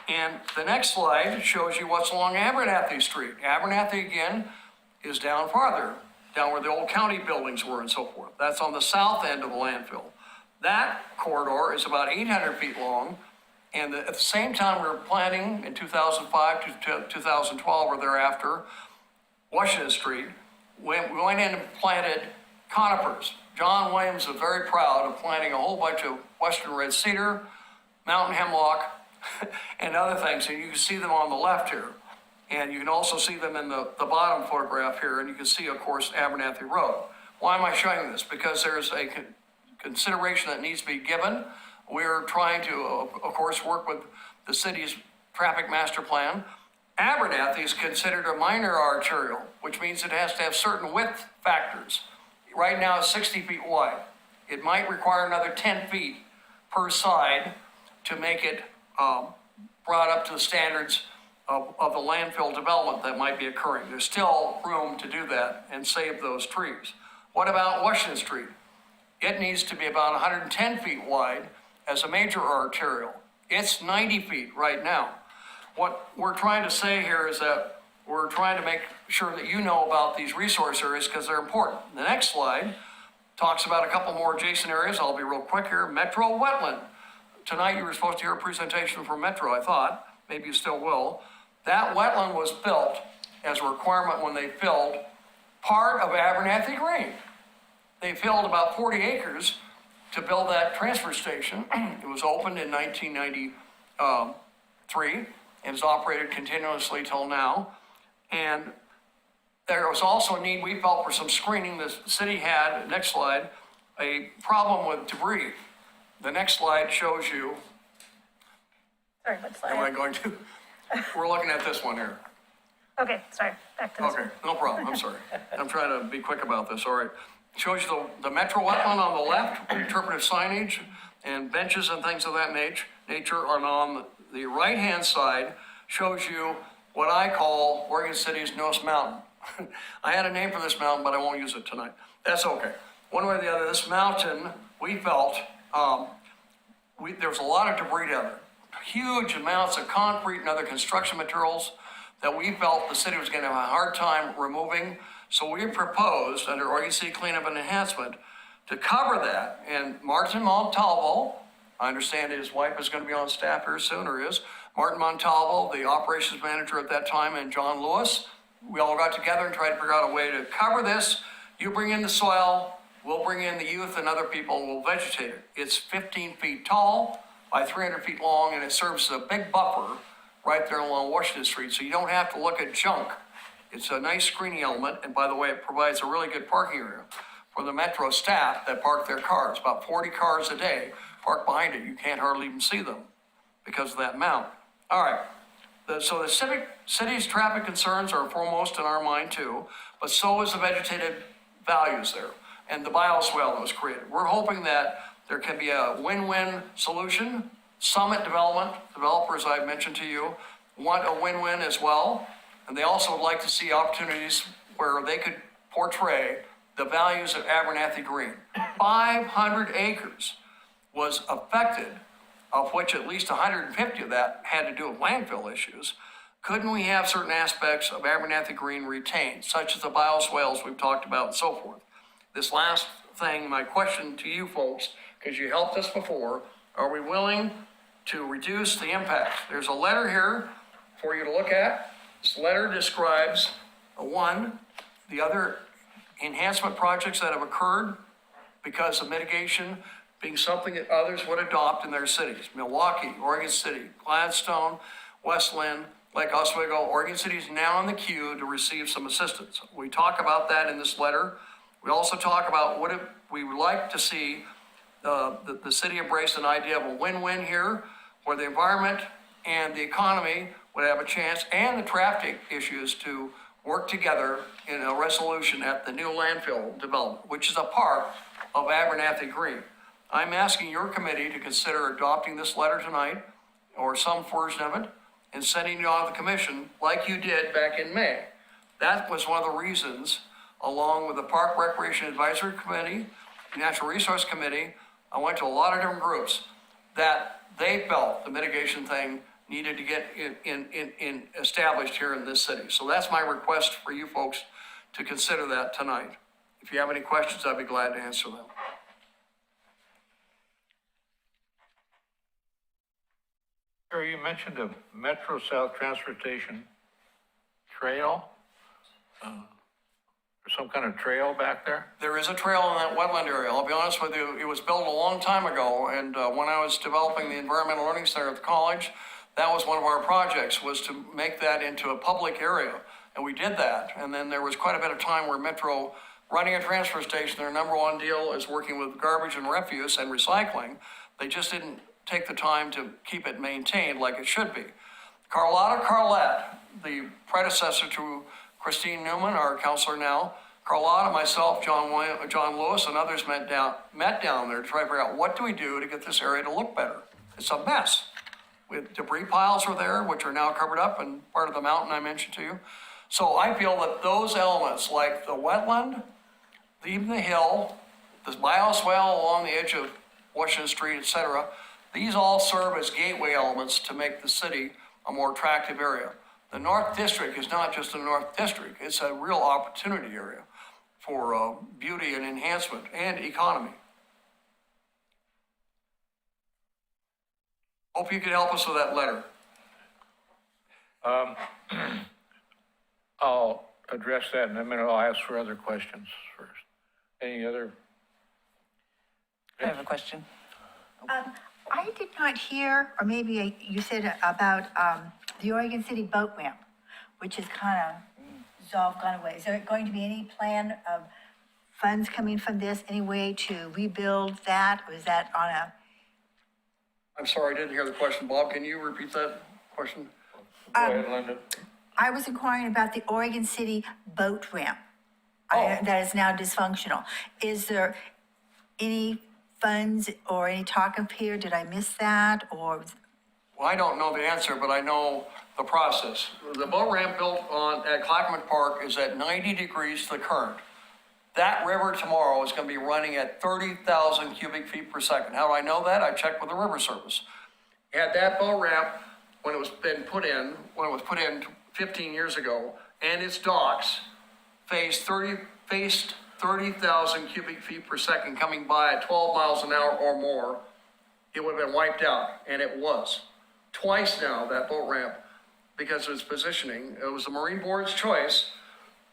And the next slide shows you what's along Abernathy Street. Abernathy, again, is down farther, down where the old county buildings were and so forth. That's on the south end of the landfill. That corridor is about 800 feet long, and at the same time we were planning in 2005 to 2012 or thereafter, Washington Street, we went in and planted conifers. John Williams is very proud of planting a whole bunch of western red cedar, mountain hemlock, and other things, and you can see them on the left here. And you can also see them in the bottom photograph here, and you can see, of course, Abernathy Road. Why am I showing this? Because there's a consideration that needs to be given. We're trying to, of course, work with the city's traffic master plan. Abernathy is considered a minor arterial, which means it has to have certain width factors. Right now, it's 60 feet wide. It might require another 10 feet per side to make it brought up to the standards of the landfill development that might be occurring. There's still room to do that and save those trees. What about Washington Street? It needs to be about 110 feet wide as a major arterial. It's 90 feet right now. What we're trying to say here is that we're trying to make sure that you know about these resource areas because they're important. The next slide talks about a couple more adjacent areas. I'll be real quick here. Metro Wetland. Tonight you were supposed to hear a presentation from Metro, I thought. Maybe you still will. That wetland was built as a requirement when they filled part of Abernathy Green. They filled about 40 acres to build that transfer station. It was opened in 1993 and is operated continuously till now. And there was also a need, we felt, for some screening. The city had, next slide, a problem with debris. The next slide shows you, Sorry, what am I slide? going to? We're looking at this one here. Okay, sorry, back to this Okay, one. no problem, I'm sorry. I'm trying to be quick about this, all right. Shows you the metro wetland on the left, interpretive signage and benches and things of that nature. And on the right-hand side shows you what I call Oregon City's newest mountain. I had a name for this mountain, but I won't use it tonight. That's okay. One way or the other, this mountain, we felt, there was a lot of debris down there. Huge amounts of concrete and other construction materials that we felt the city was going to have a hard time removing. So we proposed under Oregon City Cleanup and Enhancement to cover that. And Martin Montalvo, I understand his wife is going to be on staff here soon, or is, Martin Montalvo, the operations manager at that time, and John Lewis. We all got together and tried to figure out a way to cover this. You bring in the soil, we'll bring in the youth and other people, and we'll vegetate it. It's 15 feet tall by 300 feet long, and it serves as a big buffer right there along Washington Street, so you don't have to look at junk. It's a nice screening element, and by the way, it provides a really good parking area for the Metro staff that park their cars. About 40 cars a day park behind it. You can't hardly even see them because of that mount. All right. So the city's traffic concerns are foremost in our mind too, but so is the vegetated values there and the bioswale that was created. We're hoping that there can be a win-win solution. Summit Development, developers I've mentioned to you, want a win-win as well. And they also would like to see opportunities where they could portray the values of Abernathy Green. 500 acres was affected, of which at least 150 of that had to do with landfill issues. Couldn't we have certain aspects of Abernathy Green retained, such as the bioswales we've talked about and so forth? This last thing, my question to you folks, because you helped us before, are we willing to reduce the impact? There's a letter here for you to look at. This letter describes the other enhancement projects that have occurred because of mitigation being something that others would adopt in their cities. Milwaukee, Oregon City, Gladstone, Westland, Lake Oswego. Oregon City is now in the queue to receive some assistance. We talk about that in this letter. We also talk about what we would like to see the city embrace an idea of a win-win here, where the environment and the economy would have a chance, and the traffic issues to work together in a resolution at the new landfill development, which is a part of Abernathy Green. I'm asking your committee to consider adopting this letter tonight, or some version of it, and sending it on to the commission like you did back in May. That was one of the reasons, along with the Park Recreation Advisory Committee, Natural Resource Committee, I went to a lot of different groups, that they felt the mitigation thing needed to get in established here in this city. So that's my request for you folks to consider that tonight. If you have any questions, I'd be glad to answer them. Sir, you mentioned a Metro South Transportation Trail. There's some kind of trail back there? There is a trail in that wetland area. I'll be honest with you, it was built a long time ago, and when I was developing the Environmental Learning Center at the college, that was one of our projects, was to make that into a public area, and we did that. And then there was quite a bit of time where Metro, running a transfer station, their number one deal is working with garbage and refuse and recycling. They just didn't take the time to keep it maintained like it should be. Carlotta Carlette, the predecessor to Christine Newman, our counselor now, Carlotta, myself, John Lewis, and others met down there to try to figure out what do we do to get this area to look better. It's a mess. With debris piles were there, which are now covered up and part of the mountain I mentioned to you. So I feel that those elements, like the wetland, even the hill, the bioswale along the edge of Washington Street, etc., these all serve as gateway elements to make the city a more attractive area. The North District is not just a North District, it's a real opportunity area for beauty and enhancement and economy. Hope you can help us with that letter. I'll address that in a minute. I'll ask for other questions first. Any other? I have a question. I did not hear, or maybe you said about the Oregon City boat ramp, which is kind of gone away. Is there going to be any plan of funds coming from this, any way to rebuild that? Or is that on a? I'm sorry, I didn't hear the question. Bob, can you repeat that question? Go ahead, Linda. I was inquiring about the Oregon City boat ramp that is now dysfunctional. Is there any funds or any talk up here? Did I miss that, or? Well, I don't know the answer, but I know the process. The boat ramp built at Clackamas Park is at 90 degrees to the current. That river tomorrow is going to be running at 30,000 cubic feet per second. How do I know that? I checked with the River Service. At that boat ramp, when it was put in 15 years ago, and its docks faced 30,000 cubic feet per second coming by at 12 miles an hour or more, it would have been wiped out, and it was. twice now, that boat ramp, because of its positioning. It was the Marine Board's choice,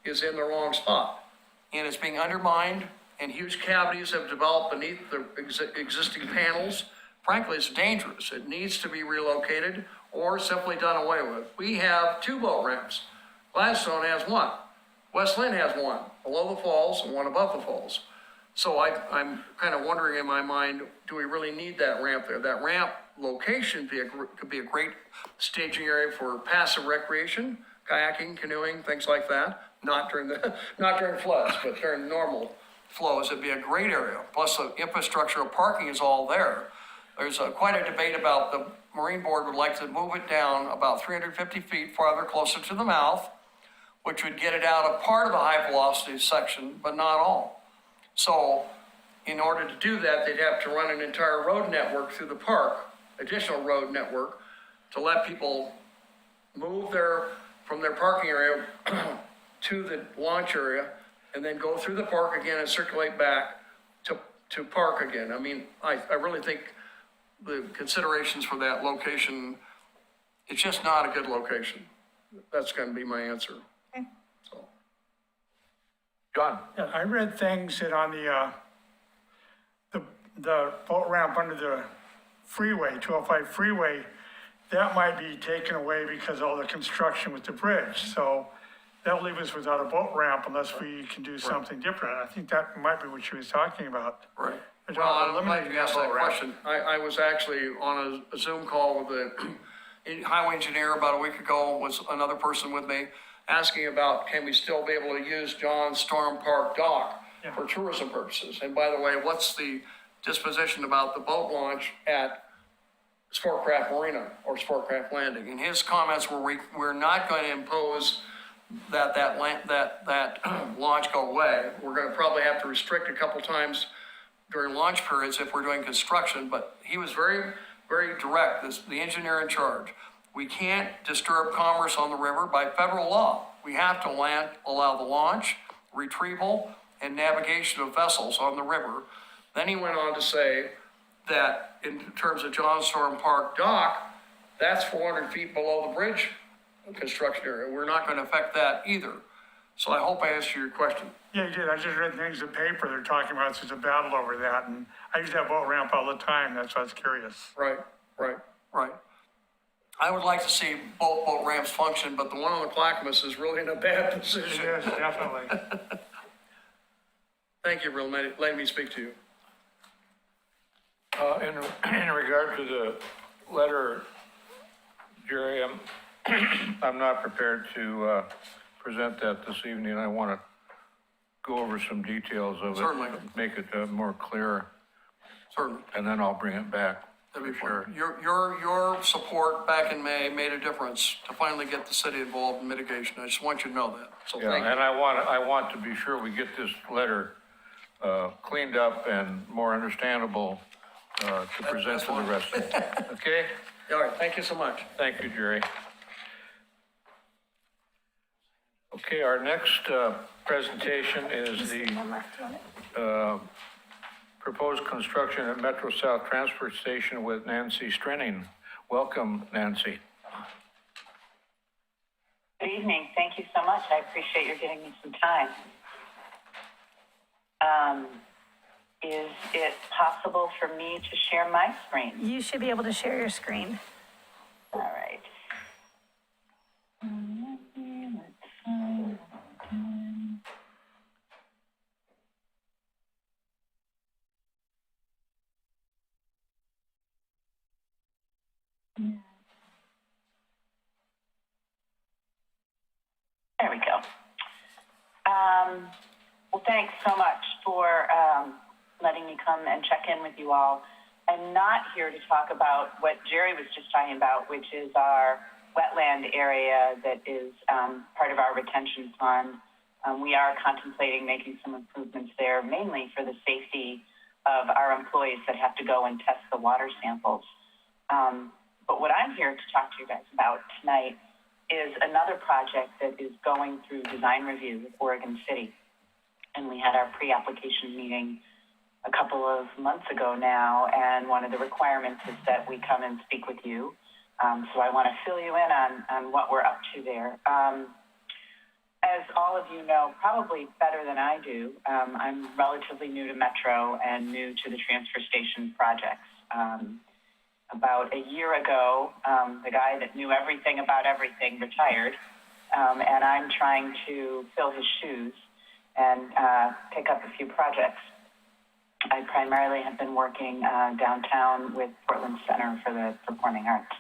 is in the wrong spot. And it's being undermined, and huge cavities have developed beneath the existing panels. Frankly, it's dangerous. It needs to be relocated or simply done away with. We have 2 boat ramps. Gladstone has 1. West Lynn has 1 below the falls and 1 above the falls. So I'm kind of wondering in my mind, do we really need that ramp there? That ramp location could be a great staging area for passive recreation, kayaking, canoeing, things like that. Not during floods, but during normal flows, it'd be a great area. Plus the infrastructure of parking is all there. There's quite a debate about the Marine Board would like to move it down about 350 feet farther closer to the mouth, which would get it out of part of the high velocity section, but not all. So in order to do that, they'd have to run an entire road network through the park, additional road network, to let people move from their parking area to the launch area, and then go through the park again and circulate back to park again. I mean, I really think the considerations for that location, it's just not a good location. That's going to be my answer. Okay. So, John? Yeah, I read things that on the boat ramp under the freeway, 205 freeway, that might be taken away because of all the construction with the bridge. So that'll leave us without a boat ramp unless we can do something different. I think that might be what she was talking about. right. But Well, I'm glad eliminating you asked that boat ramp. question. I was actually on a Zoom call with the highway engineer about a week ago, was another person with me, asking about, can we still be able to use John Storm Park dock for tourism purposes? And by the way, what's the disposition about the boat launch at Sportcraft Marina or Sportcraft Landing? And his comments were, we're not going to impose that launch go away. We're going to probably have to restrict a couple times during launch periods if we're doing construction, but he was very, very direct, the engineer in charge. We can't disturb commerce on the river by federal law. We have to allow the launch, retrieval, and navigation of vessels on the river. Then he went on to say that in terms of John Storm Park dock, that's 400 feet below the bridge construction area. We're not going to affect that either. So I hope I answered your question. Yeah, you did. I just read things in the paper. They're talking about there's a battle over that. And I use that boat ramp all the time. That's why I was curious. Right. I would like to see both boat ramps function, but the one on the Clackamas is really in a bad position. Yes, definitely. Thank you for letting me speak to you. In regard to the letter, Jerry, I'm not prepared to present that this evening. I want to go over some details of it. Certainly. Make it more clear, Certainly. and then I'll bring it back. That'd be For fine. Your support back in May made a difference to finally get the city involved in mitigation. I just want you to know that. So Yeah, thank you. and I want to be sure we get this letter cleaned up and more understandable to present to the rest of you. Okay? All right, thank you so much. Thank you, Jerry. Okay, our next presentation is the proposed construction at Metro South Transfer Station with Nancy Strening. Welcome, Nancy. Good evening. Thank you so much. I appreciate you giving me some time. Is it possible for me to share my screen? You should be able to share your screen. All right. Let's find one. There we go. Well, thanks so much for letting me come and check in with you all. I'm not here to talk about what Jerry was just talking about, which is our wetland area that is part of our retention pond. We are contemplating making some improvements there, mainly for the safety of our employees that have to go and test the water samples. But what I'm here to talk to you guys about tonight is another project that is going through design review with Oregon City. And we had our pre-application meeting a couple of months ago now, and one of the requirements is that we come and speak with you So I want to fill you in on what we're up to there. As all of you know, probably better than I do, I'm relatively new to Metro and new to the transfer station projects. About a year ago, the guy that knew everything about everything retired, and I'm trying to fill his shoes and pick up a few projects. I primarily have been working downtown with Portland Center for the Performing Arts.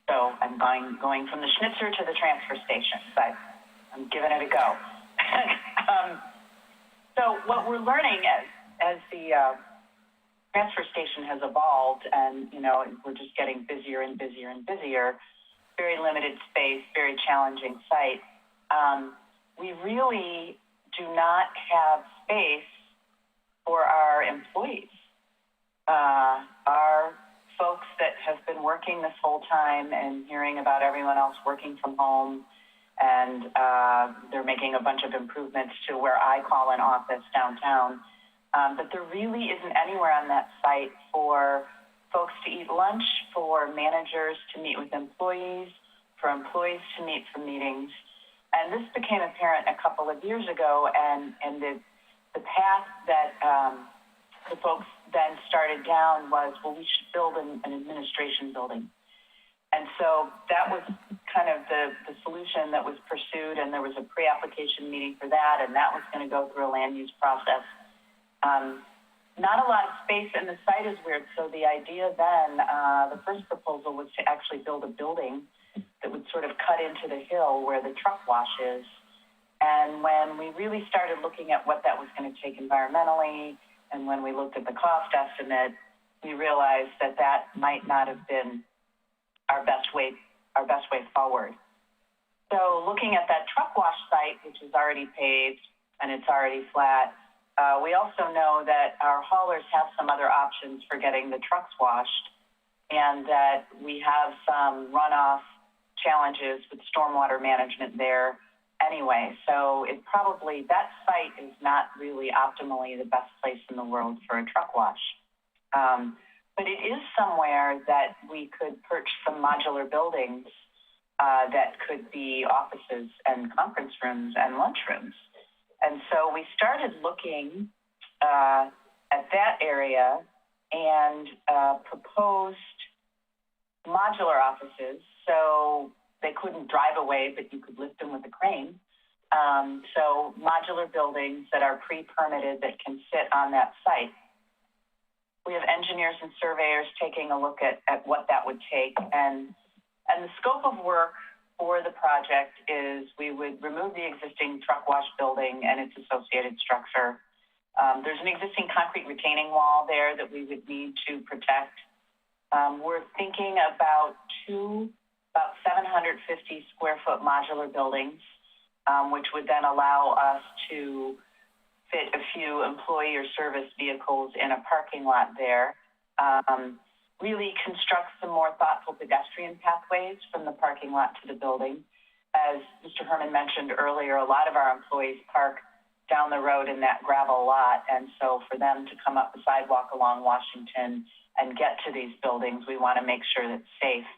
So I'm going from the Schnitzer to the transfer station, but I'm giving it a go. So what we're learning as the transfer station has evolved, and we're just getting busier and busier and busier, very limited space, very challenging site. We really do not have space for our employees. Our folks that have been working this whole time and hearing about everyone else working from home, and they're making a bunch of improvements to where I call an office downtown. But there really isn't anywhere on that site for folks to eat lunch, for managers to meet with employees, for employees to meet for meetings. And this became apparent a couple of years ago, and the path that the folks then started down was, well, we should build an administration building. And so that was kind of the solution that was pursued, and there was a pre-application meeting for that, and that was going to go through a land use process. Not a lot of space, and the site is weird, so the idea then, the first proposal was to actually build a building that would sort of cut into the hill where the truck wash is. And when we really started looking at what that was going to take environmentally, and when we looked at the cost estimate, we realized that that might not have been our best way forward. So looking at that truck wash site, which is already paved and it's already flat, we also know that our haulers have some other options for getting the trucks washed, and that we have some runoff challenges with stormwater management there anyway. So that site is not really optimally the best place in the world for a truck wash. But it is somewhere that we could perch some modular buildings that could be offices and conference rooms and lunchrooms. And so we started looking at that area and proposed modular offices. So they couldn't drive away, but you could lift them with a crane. So modular buildings that are pre-permitted that can sit on that site. We have engineers and surveyors taking a look at what that would take. And the scope of work for the project is we would remove the existing truck wash building and its associated structure. There's an existing concrete retaining wall there that we would need to protect. We're thinking about 750 square foot modular buildings, which would then allow us to fit a few employee or service vehicles in a parking lot there. Really construct some more thoughtful pedestrian pathways from the parking lot to the building. As Mr. Herman mentioned earlier, a lot of our employees park down the road in that gravel lot, and so for them to come up the sidewalk along Washington and get to these buildings, we want to make sure that it's safe.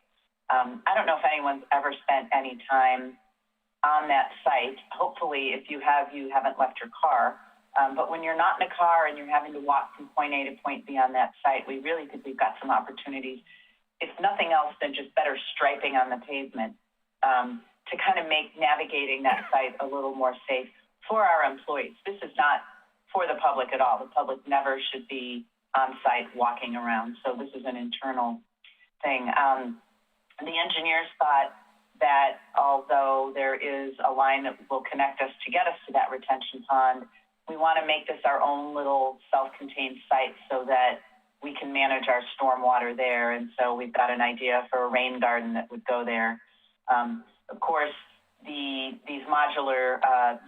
I don't know if anyone's ever spent any time on that site. Hopefully, if you have, you haven't left your car. But when you're not in a car and you're having to walk from point A to point B on that site, we really think we've got some opportunities, if nothing else than just better striping on the pavement, to kind of make navigating that site a little more safe for our employees. This is not for the public at all. The public never should be on site walking around. So this is an internal thing. The engineers thought that although there is a line that will connect us to get us to that retention pond, we want to make this our own little self-contained site so that we can manage our stormwater there. And so we've got an idea for a rain garden that would go there. Of course, these modular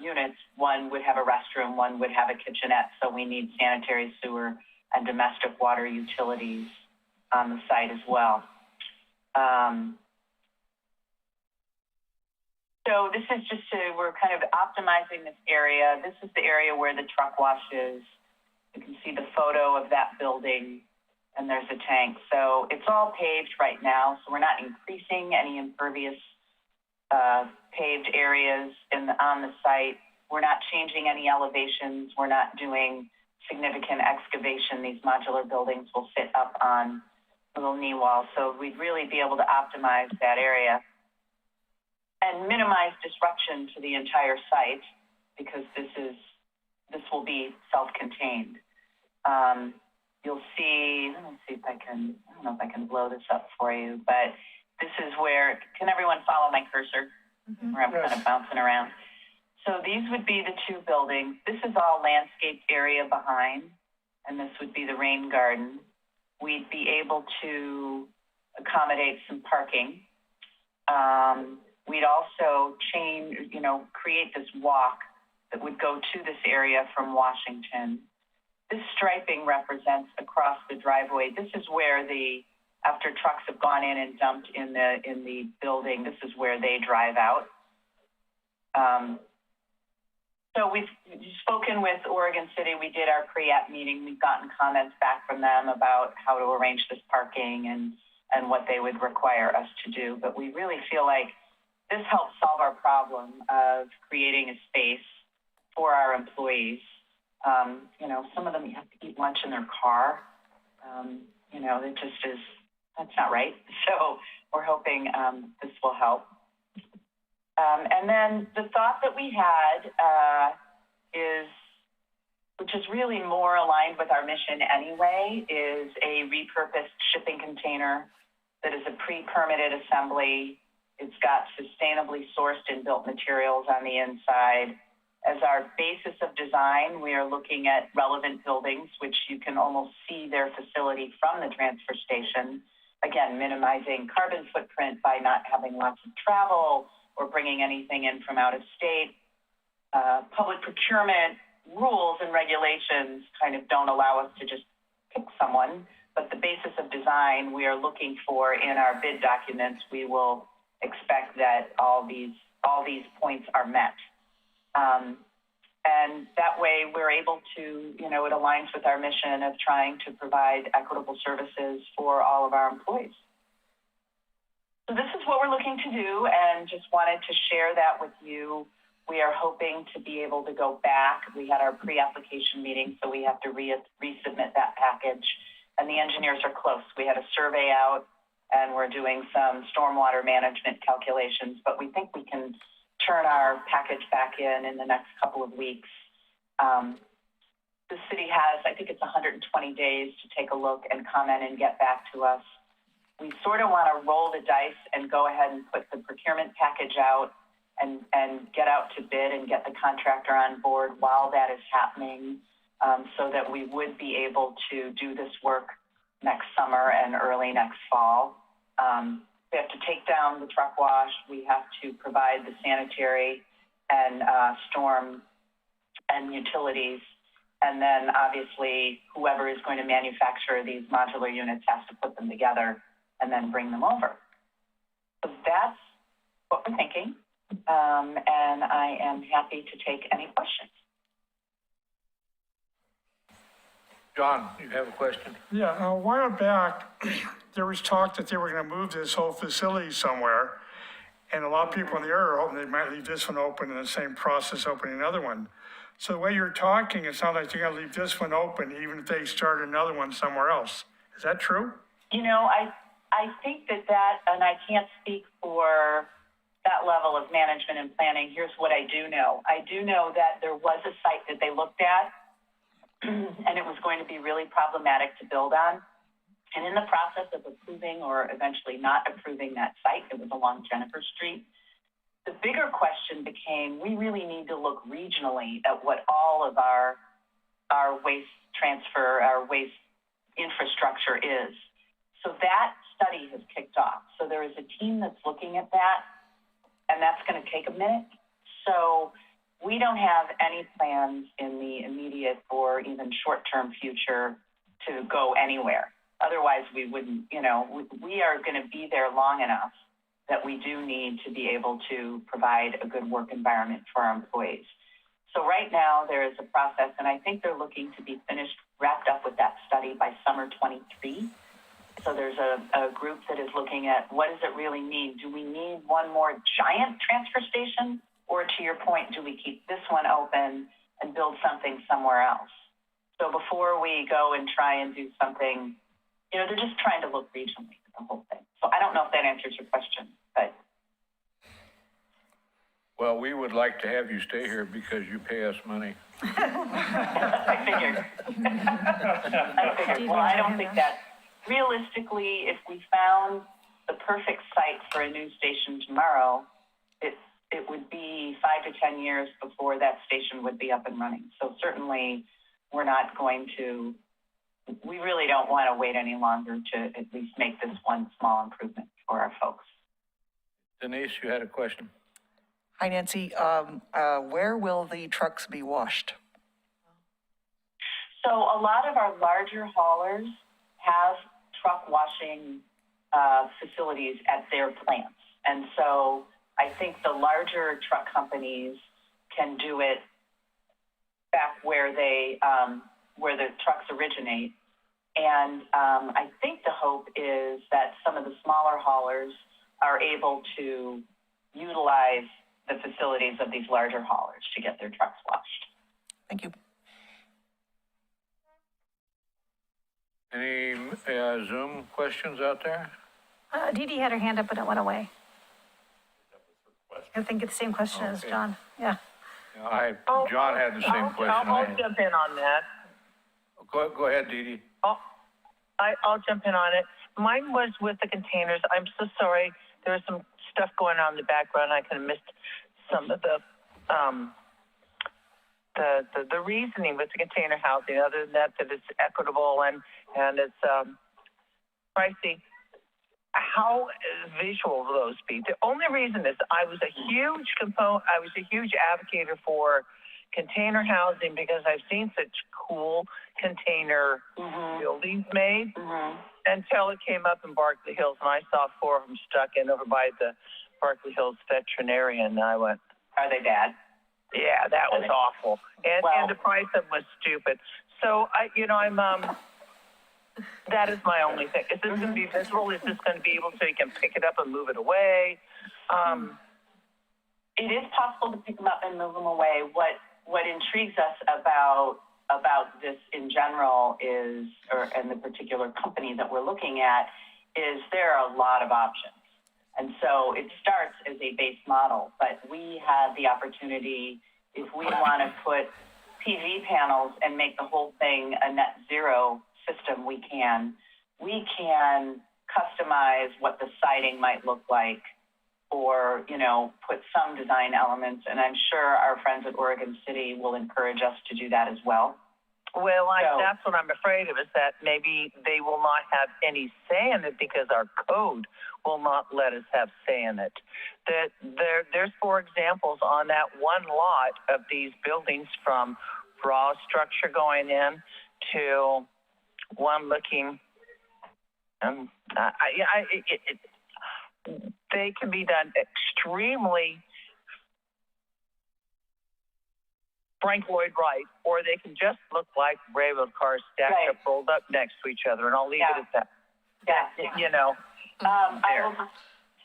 units, one would have a restroom, one would have a kitchenette, so we need sanitary sewer and domestic water utilities on the site as well. So this is we're kind of optimizing this area. This is the area where the truck wash is. You can see the photo of that building. and there's a tank. So it's all paved right now, so we're not increasing any impervious paved areas on the site. We're not changing any elevations. We're not doing significant excavation. These modular buildings will sit up on little knee walls, so we'd really be able to optimize that area and minimize disruption to the entire site, because this will be self-contained. You'll see, let me see if I can, I don't know if I can blow this up for you, but this is where, can everyone follow my cursor? Where I'm kind of bouncing around. So these would be the two buildings. This is all landscaped area behind, and this would be the rain garden. We'd be able to accommodate some parking. We'd also create this walk that would go to this area from Washington. This striping represents across the driveway. This is where after trucks have gone in and dumped in the building, this is where they drive out. So we've spoken with Oregon City. We did our pre-app meeting. We've gotten comments back from them about how to arrange this parking and what they would require us to do. But we really feel like this helps solve our problem of creating a space for our employees. Some of them have to eat lunch in their car. It just is, that's not right. So we're hoping this will help. And then the thought that we had which is really more aligned with our mission anyway, is a repurposed shipping container that is a pre-permitted assembly. It's got sustainably sourced and built materials on the inside. As our basis of design, we are looking at relevant buildings, which you can almost see their facility from the transfer station. Again, minimizing carbon footprint by not having lots of travel or bringing anything in from out of state. Public procurement rules and regulations kind of don't allow us to just pick someone, but the basis of design we are looking for in our bid documents, we will expect that all these points are met. And that way we're able to, it aligns with our mission of trying to provide equitable services for all of our employees. So this is what we're looking to do, and just wanted to share that with you. We are hoping to be able to go back. We had our pre-application meeting, so we have to resubmit that package. And the engineers are close. We had a survey out, and we're doing some stormwater management calculations, but we think we can turn our package back in the next couple of weeks. The city has, I think it's 120 days to take a look and comment and get back to us. We sort of want to roll the dice and go ahead and put the procurement package out and get out to bid and get the contractor on board while that is happening, so that we would be able to do this work next summer and early next fall. We have to take down the truck wash. We have to provide the sanitary and storm and utilities. And then obviously whoever is going to manufacture these modular units has to put them together and then bring them over. So that's what we're thinking. And I am happy to take any questions. John, you have a question? Yeah, a while back, there was talk that they were going to move this whole facility somewhere. And a lot of people in the area are hoping they might leave this one open in the same process opening another one. So the way you're talking, it sounds like they're going to leave this one open even if they start another one somewhere else. Is that true? I think that, and I can't speak for that level of management and planning. Here's what I do know. I do know that there was a site that they looked at and it was going to be really problematic to build on. And in the process of approving or eventually not approving that site, it was along Jennifer Street. The bigger question became, we really need to look regionally at what all of our waste transfer, our waste infrastructure is. So that study has kicked off. So there is a team that's looking at that, and that's going to take a minute. So we don't have any plans in the immediate or even short-term future to go anywhere. Otherwise, we wouldn't, we are going to be there long enough that we do need to be able to provide a good work environment for our employees. So right now there is a process, and I think they're looking to be finished wrapped up with that study by summer 23. So there's a group that is looking at what does it really mean? Do we need one more giant transfer station? Or to your point, do we keep this one open and build something somewhere else? So before we go and try and do something, you know, they're just trying to look regionally at the whole thing. So I don't know if that answers your question, but. Well, we would like to have you stay here because you pay us money. I figured. Well, I don't think that, realistically, if we found the perfect site for a new station tomorrow, it would be 5 to 10 years before that station would be up and running. So certainly, we're not going to, we really don't want to wait any longer to at least make this one small improvement for our folks. Denise, you had a question? Hi, Nancy. Where will the trucks be washed? So a lot of our larger haulers have truck washing facilities at their plants. And so I think the larger truck companies can do it back where they, where the trucks originate. And I think the hope is that some of the smaller haulers are able to utilize the facilities of these larger haulers to get their trucks washed. Thank you. Any Zoom questions out there? Dee Dee had her hand up, but it went away. I think it's the same question as Okay. John. Yeah. John had the same question. I'll jump in on that. Go ahead, Dee Dee. I'll jump in on it. Mine was with the containers. I'm so sorry. There was some stuff going on in the background. I kind of missed some of the reasoning with the container housing. Other than that it's equitable and it's pricey. How visual will those be? The only reason is I was a huge advocate for container housing because I've seen such cool container buildings made until it came up in Berkeley Hills and I saw 4 of them stuck in over by the Berkeley Hills veterinarian and I went, Are they bad? yeah, that was awful. And the price of them was stupid. So that is my only thing. Is this going to be visible? Is this going to be able so you can pick it up and move it away? It is possible to pick them up and move them away. What intrigues us about this in general is, and the particular company that we're looking at, is there are a lot of options. And so it starts as a base model, but we have the opportunity, if we want to put PV panels and make the whole thing a net zero system, we can customize what the siding might look like or, put some design elements. And I'm sure our friends at Oregon City will encourage us to do that as well. Well, that's what I'm afraid of, is that maybe they will not have any say in it because our code will not let us have say in it. There's 4 examples on that one lot of these buildings, from raw structure going in to one looking, they can be done extremely Frank Lloyd Wright, or they can just look like railroad cars stacked up, rolled up next to each other, and I'll leave it at that. Yeah. I will just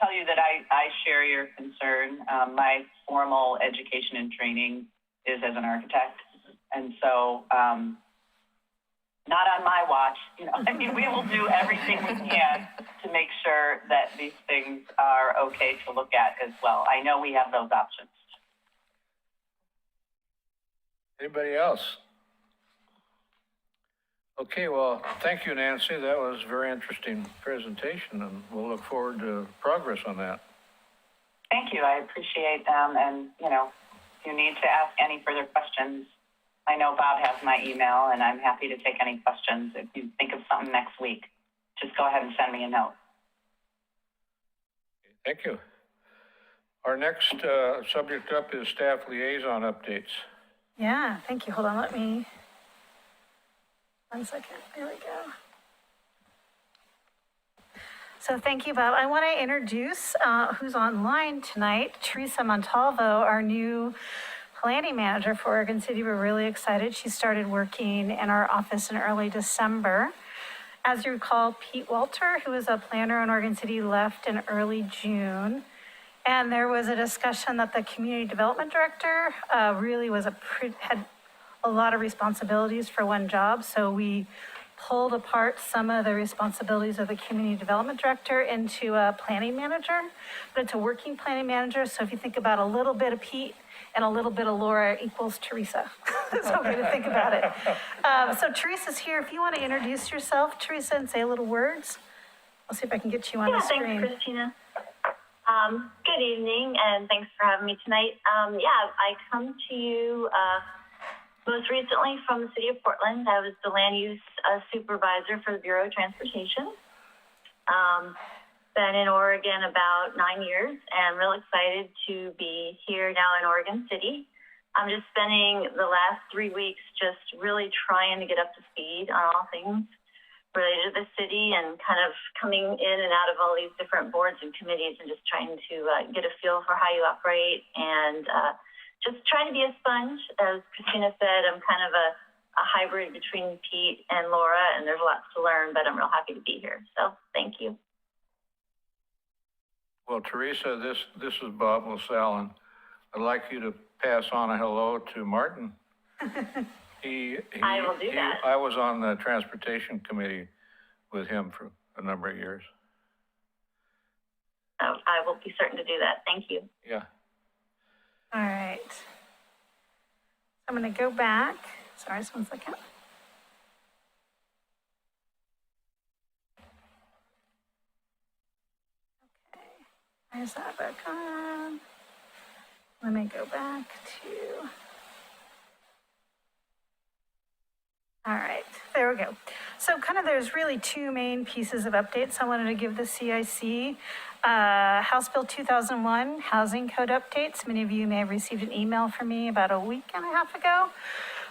tell you that I share your concern. My formal education and training is as an architect, and so not on my watch. We will do everything we can to make sure that these things are okay to look at as well. I know we have those options. Anybody else? Okay, well, thank you, Nancy. That was a very interesting presentation, and we'll look forward to progress on that. Thank you. I appreciate and if you need to ask any further questions, I know Bob has my email, and I'm happy to take any questions. If you think of something next week, just go ahead and send me a note. Thank you. Our next subject up is staff liaison updates. Yeah, thank you. Hold on, let me, 1 second. There we go. So thank you, Bob. I want to introduce who's online tonight, Theresa Montalvo, our new planning manager for Oregon City. We're really excited. She started working in our office in early December. As you recall, Pete Walter, who was a planner in Oregon City, left in early June. And there was a discussion that the community development director really had a lot of responsibilities for one job. So we pulled apart some of the responsibilities of the community development director into a planning manager, but it's a working planning manager. So if you think about a little bit of Pete and a little bit of Laura equals Theresa. That's a way to think about it. So Teresa's here. If you want to introduce yourself, Theresa, and say a little words. I'll see if I can get you on the screen. Thanks, Christina. Good evening, and thanks for having me tonight. I come to you most recently from the city of Portland. I was the land use supervisor for the Bureau of Transportation. Been in Oregon about 9 years, and real excited to be here now in Oregon City. I'm just spending the last 3 weeks just really trying to get up to speed on all things related to the city and kind of coming in and out of all these different boards and committees and just trying to get a feel for how you operate and just trying to be a sponge. As Christina said, I'm kind of a hybrid between Pete and Laura, and there's lots to learn, but I'm real happy to be here. So thank you. Well, Theresa, this is Bob LaSalle, and I'd like you to pass on a hello to Martin. I will do that. I was on the transportation committee with him for a number of years. I will be certain to do that. Thank you. Yeah. All right. I'm going to go back. Sorry, just 1 second. Okay. Where's that back on? Let me go back to... All right, there we go. So there's really two main pieces of updates I wanted to give the CIC. House Bill 2001, Housing Code updates. Many of you may have received an email from me about a week and a half ago.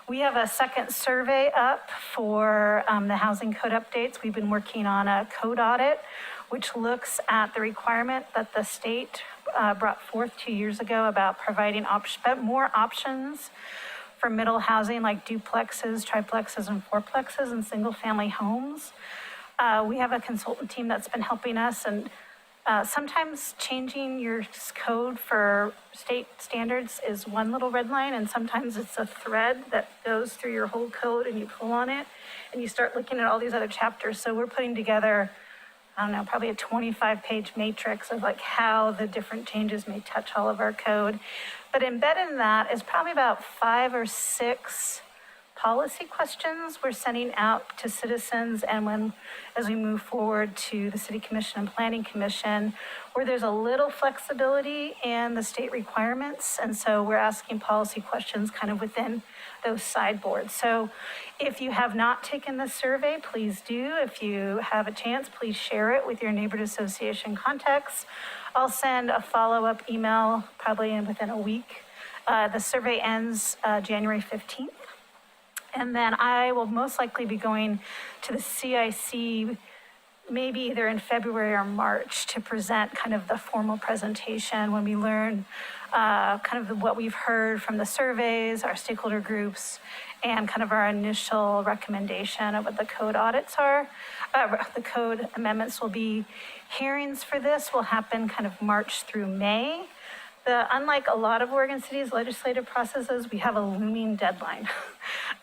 We have a second survey up for the Housing Code updates. We've been working on a code audit, which looks at the requirement that the state brought forth 2 years ago about providing more options for middle housing like duplexes, triplexes, and fourplexes and single-family homes. We have a consultant team that's been helping us, and sometimes changing your code for state standards is one little red line, and sometimes it's a thread that goes through your whole code and you pull on it, and you start looking at all these other chapters. So we're putting together, I don't know, probably a 25-page matrix of how the different changes may touch all of our code. But embedded in that is probably about 5 or 6 policy questions we're sending out to citizens, and as we move forward to the City Commission and Planning Commission, where there's a little flexibility in the state requirements. And so we're asking policy questions within those sideboards. So if you have not taken the survey, please do. If you have a chance, please share it with your neighborhood association contacts. I'll send a follow-up email probably within a week. The survey ends January 15th. And then I will most likely be going to the CIC maybe either in February or March to present the formal presentation when we learn what we've heard from the surveys, our stakeholder groups, and our initial recommendation of what the code audits are. The code amendments will be, hearings for this will happen March through May. Unlike a lot of Oregon City's legislative processes, we have a looming deadline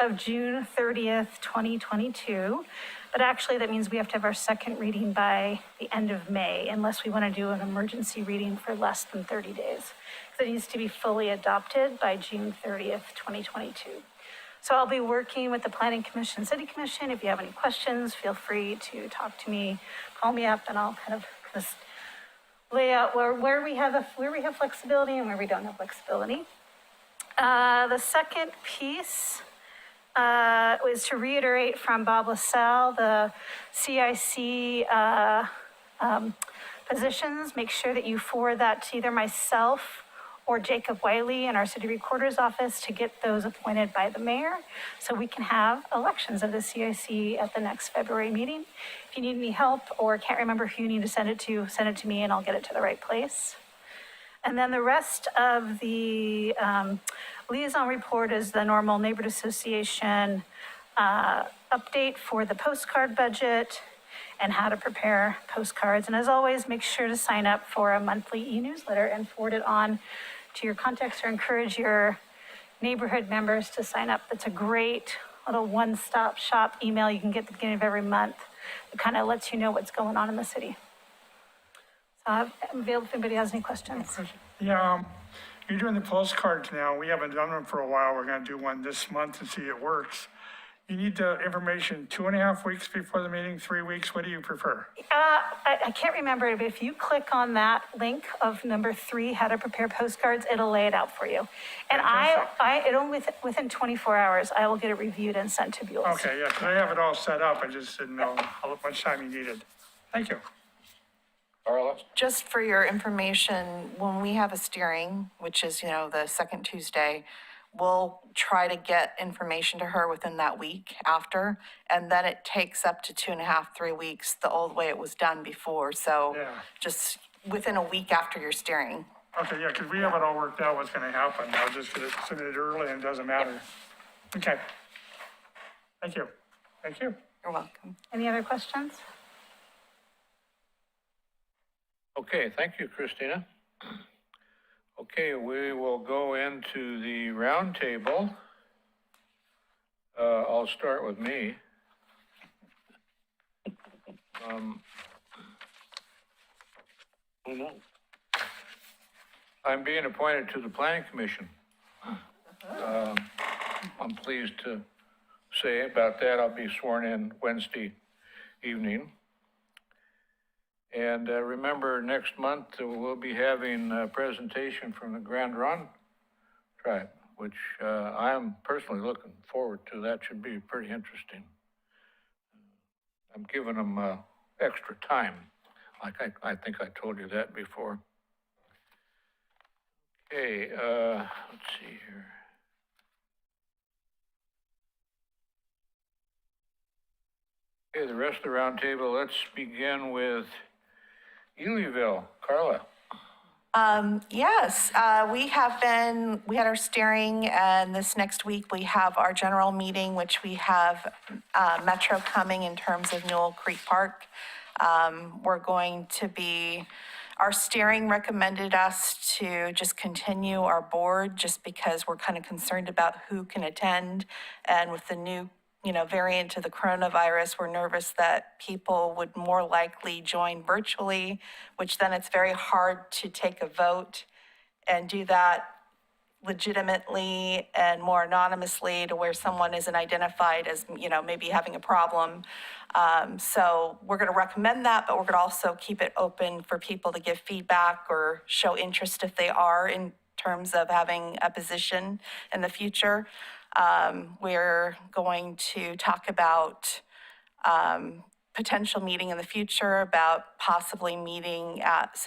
of June 30th, 2022. But actually, that means we have to have our second reading by the end of May, unless we want to do an emergency reading for less than 30 days. So it needs to be fully adopted by June 30th, 2022. So I'll be working with the Planning Commission, City Commission. If you have any questions, feel free to talk to me, call me up, and I'll just lay out where we have flexibility and where we don't have flexibility. The second piece was to reiterate from Bob LaSalle, the CIC positions. Make sure that you forward that to either myself or Jacob Wiley in our city recorder's office to get those appointed by the mayor so we can have elections of the CIC at the next February meeting. If you need any help or can't remember who you need to send it to me and I'll get it to the right place. And then the rest of the Liaison report is the normal neighborhood association update for the postcard budget and how to prepare postcards. And as always, make sure to sign up for a monthly e-newsletter and forward it on to your contacts or encourage your neighborhood members to sign up. That's a great little one-stop shop email you can get at the beginning of every month. It kind of lets you know what's going on in the city. So I'm available if anybody has any questions. Yeah, you're doing the postcards now. We haven't done them for a while. We're gonna do one this month and see it works. You need the information 2.5 weeks before the meeting, 3 weeks. What do you prefer? I can't remember it, but if you click on that link of number 3, how to prepare postcards, it'll lay it out for you. And within 24 hours, I will get it reviewed and sent to Buell's. Okay, yeah, 'cause I have it all set up. I just didn't know how much time you needed. Thank you. Carla? Just for your information, when we have a steering, which is, the second Tuesday, we'll try to get information to her within that week after, and then it takes up to 2.5, 3 weeks, the old way it was done before. So Yeah. just within a week after your steering. Okay, yeah, because we have it all worked out what's gonna happen. I'll just get it submitted early and it doesn't matter. Okay. Thank you. Thank you. You're welcome. Any other questions? Okay, thank you, Christina. Okay, we will go into the roundtable. I'll start with me. I'm being appointed to the Planning Commission. I'm pleased to say about that. I'll be sworn in Wednesday evening. And remember, next month, we'll be having a presentation from the Grand Ronde tribe, which I'm personally looking forward to. That should be pretty interesting. I'm giving them extra time, like I think I told you that before. Okay, let's see here. Okay, the rest of the roundtable, let's begin with Elyville. Carla. Yes, we had our steering, and this next week we have our general meeting, which we have Metro coming in terms of Newell Creek Park. Our steering recommended us to just continue our board just because we're kind of concerned about who can attend. And with the new variant of the coronavirus, we're nervous that people would more likely join virtually, which then it's very hard to take a vote and do that legitimately and more anonymously to where someone isn't identified as, maybe having a problem. So we're going to recommend that, but we're going to also keep it open for people to give feedback or show interest if they are in terms of having a position in the future. We're going to talk about potential meeting in the future, about possibly meeting at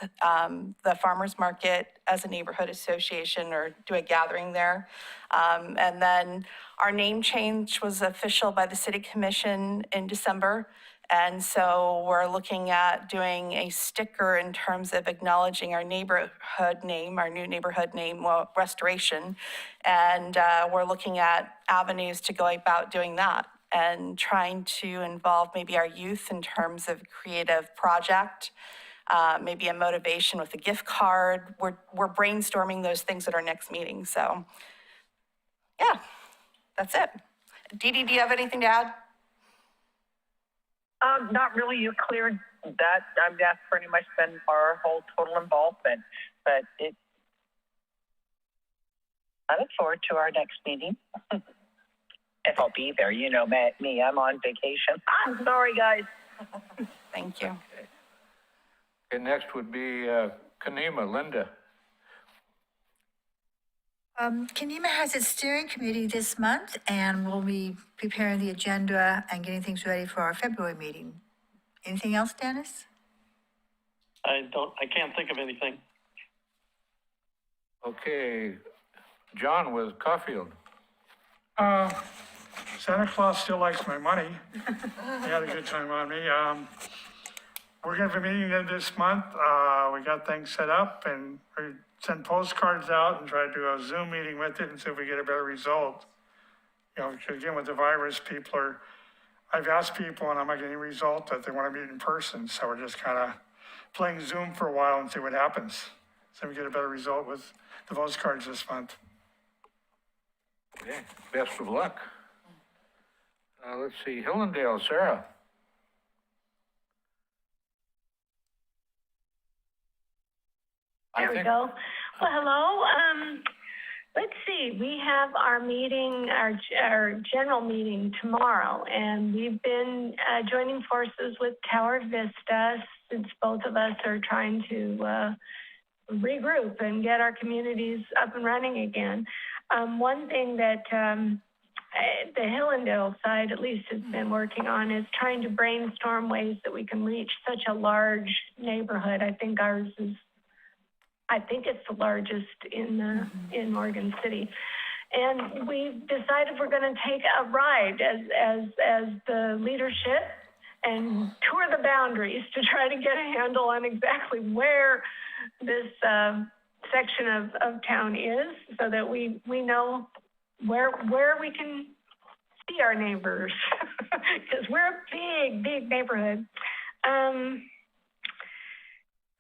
the farmers market as a neighborhood association or do a gathering there. And then our name change was official by the city commission in December. And so we're looking at doing a sticker in terms of acknowledging our neighborhood name, our new neighborhood name, Restoration. And we're looking at avenues to go about doing that and trying to involve maybe our youth in terms of creative project, maybe a motivation with a gift card. We're brainstorming those things at our next meeting. So yeah, that's it. Dee Dee, do you have anything to add? Not really. You cleared that. That's pretty much been our whole total involvement. But I look forward to our next meeting. If I'll be there, me, I'm on vacation. I'm sorry, guys. Thank you. Okay, next would be Kanema, Linda. Kanema has its steering committee this month, and we'll be preparing the agenda and getting things ready for our February meeting. Anything else, Dennis? I can't think of anything. Okay, John with Caulfield. Santa Claus still likes my money. He had a good time on me. we're gonna have a meeting then this month. We got things set up and we send postcards out and try to do a Zoom meeting with it and see if we get a better result. You know, because again, with the virus, I've asked people and I'm not getting any result that they want to meet in person. So we're just kind of playing Zoom for a while and see what happens. So we get a better result with the postcards this month. Okay, best of luck. Let's see, Hillendale, Sarah. There we go. Well, hello. Let's see, we have our meeting, our general meeting tomorrow, and we've been joining forces with Tower Vista since both of us are trying to regroup and get our communities up and running again. One thing that the Hillendale side at least has been working on is trying to brainstorm ways that we can reach such a large neighborhood. I think it's the largest in Oregon City. And we've decided we're going to take a ride as the leadership and tour the boundaries to try to get a handle on exactly where this section of town is, so that we know where we can see our neighbors, because we're a big neighborhood.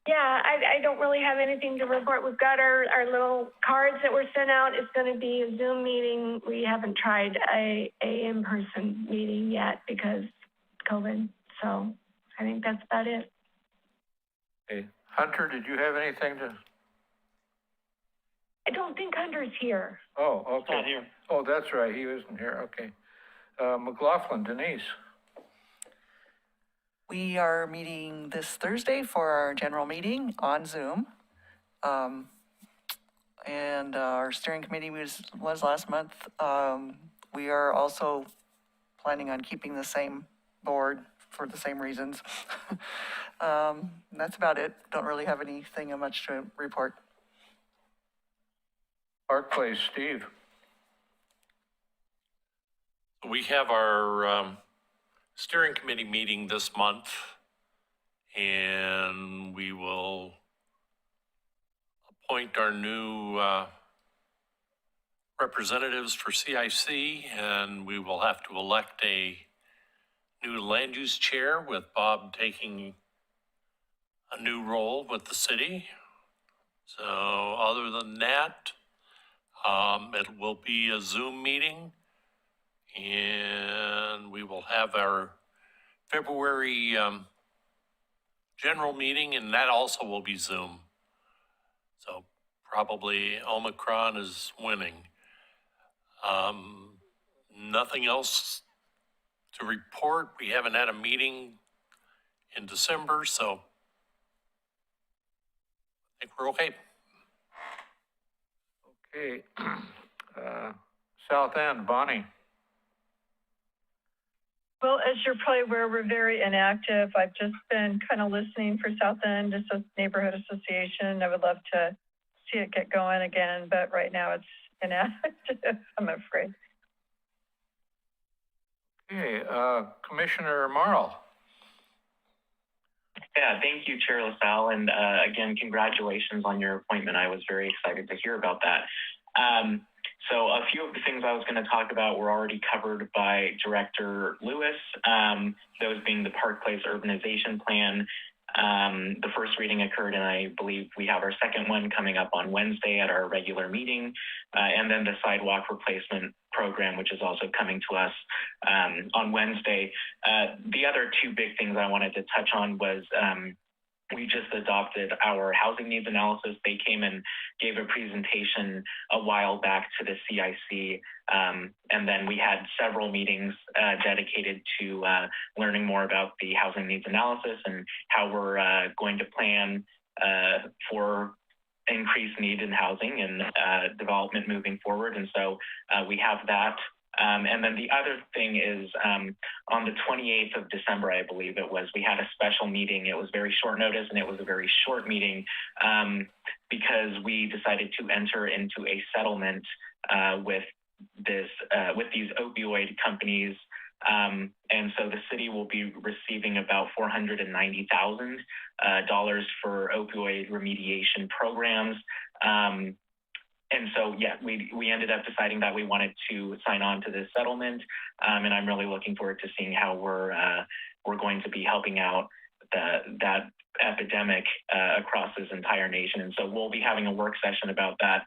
Yeah, I don't really have anything to report. We've got our little cards that were sent out. It's going to be a Zoom meeting. We haven't tried a in-person meeting yet because COVID. So I think that's about it. Hey, Hunter, did you have anything to? I don't think Hunter's here. Oh, okay. Not here. Oh, that's right, he isn't here, okay. McLaughlin, Denise. We are meeting this Thursday for our general meeting on Zoom. And our steering committee was last month. We are also planning on keeping the same board for the same reasons. That's about it. Don't really have anything much to report. Park Place, Steve. We have our steering committee meeting this month, and we will appoint our new representatives for CIC, and we will have to elect a new land use chair with Bob taking a new role with the city. So other than that, it will be a Zoom meeting, and we will have our February general meeting, and that also will be Zoom. So probably Omicron is winning. Nothing else to report. We haven't had a meeting in December, so I think we're okay. Okay, South End, Bonnie. Well, as you're probably aware, we're very inactive. I've just been kind of listening for South End as a neighborhood association. I would love to see it get going again, but right now it's inactive, I'm afraid. Okay, Commissioner Marl. Yeah, thank you, Chair LaSalle, and again, congratulations on your appointment. I was very excited to hear about that. So a few of the things I was going to talk about were already covered by Director Lewis, those being the Park Place Urbanization Plan. The first reading occurred, and I believe we have our second one coming up on Wednesday at our regular meeting, and then the Sidewalk Replacement Program, which is also coming to us on Wednesday. The other two big things I wanted to touch on was we just adopted our housing needs analysis. They came and gave a presentation a while back to the CIC, and then we had several meetings dedicated to learning more about the housing needs analysis and how we're going to plan for increased need in housing and development moving forward. And so we have that. And then the other thing is on the 28th of December, I believe it was, we had a special meeting. It was very short notice, and it was a very short meeting because we decided to enter into a settlement with these opioid companies And so the city will be receiving about $490,000 for opioid remediation programs. And so, yeah, we ended up deciding that we wanted to sign on to this settlement. And I'm really looking forward to seeing how we're going to be helping out that epidemic across this entire nation. And so we'll be having a work session about that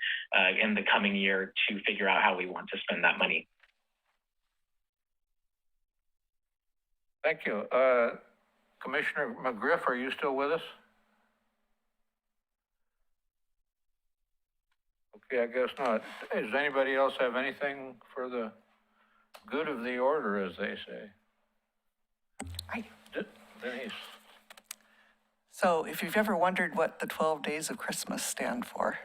in the coming year to figure out how we want to spend that money. Thank you. Commissioner McGriff, are you still with us? Okay, I guess not. Does anybody else have anything for the good of the order, as they say? Denise. So if you've ever wondered what the 12 days of Christmas stand for,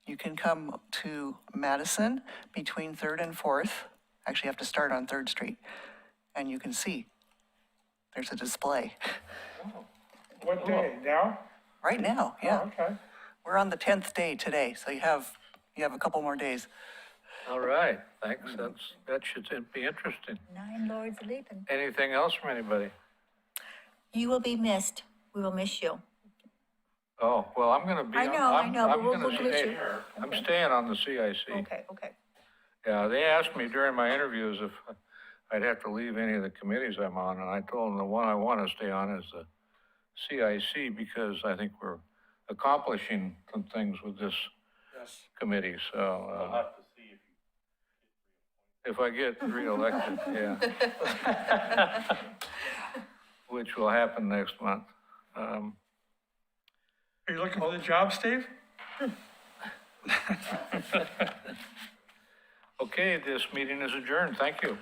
you can come to Madison between 3rd and 4th. Actually, you have to start on 3rd Street, and you can see there's a display. Oh. What day, now? Right now, yeah. Oh, okay. We're on the 10th day today, so you have a couple more days. All right, thanks. That should be interesting. 9 lords leaping. Anything else from anybody? You will be missed. We will miss you. Oh, well, I'm gonna be. I know, but we'll miss you. I'm staying on the CIC. Okay. Yeah, they asked me during my interviews if I'd have to leave any of the committees I'm on, and I told them the one I want to stay on is the CIC because I think we're accomplishing some things with this committee, so. We'll have to see if I get reelected, yeah. Which will happen next month. Are you looking for the job, Steve? Okay, this meeting is adjourned. Thank you.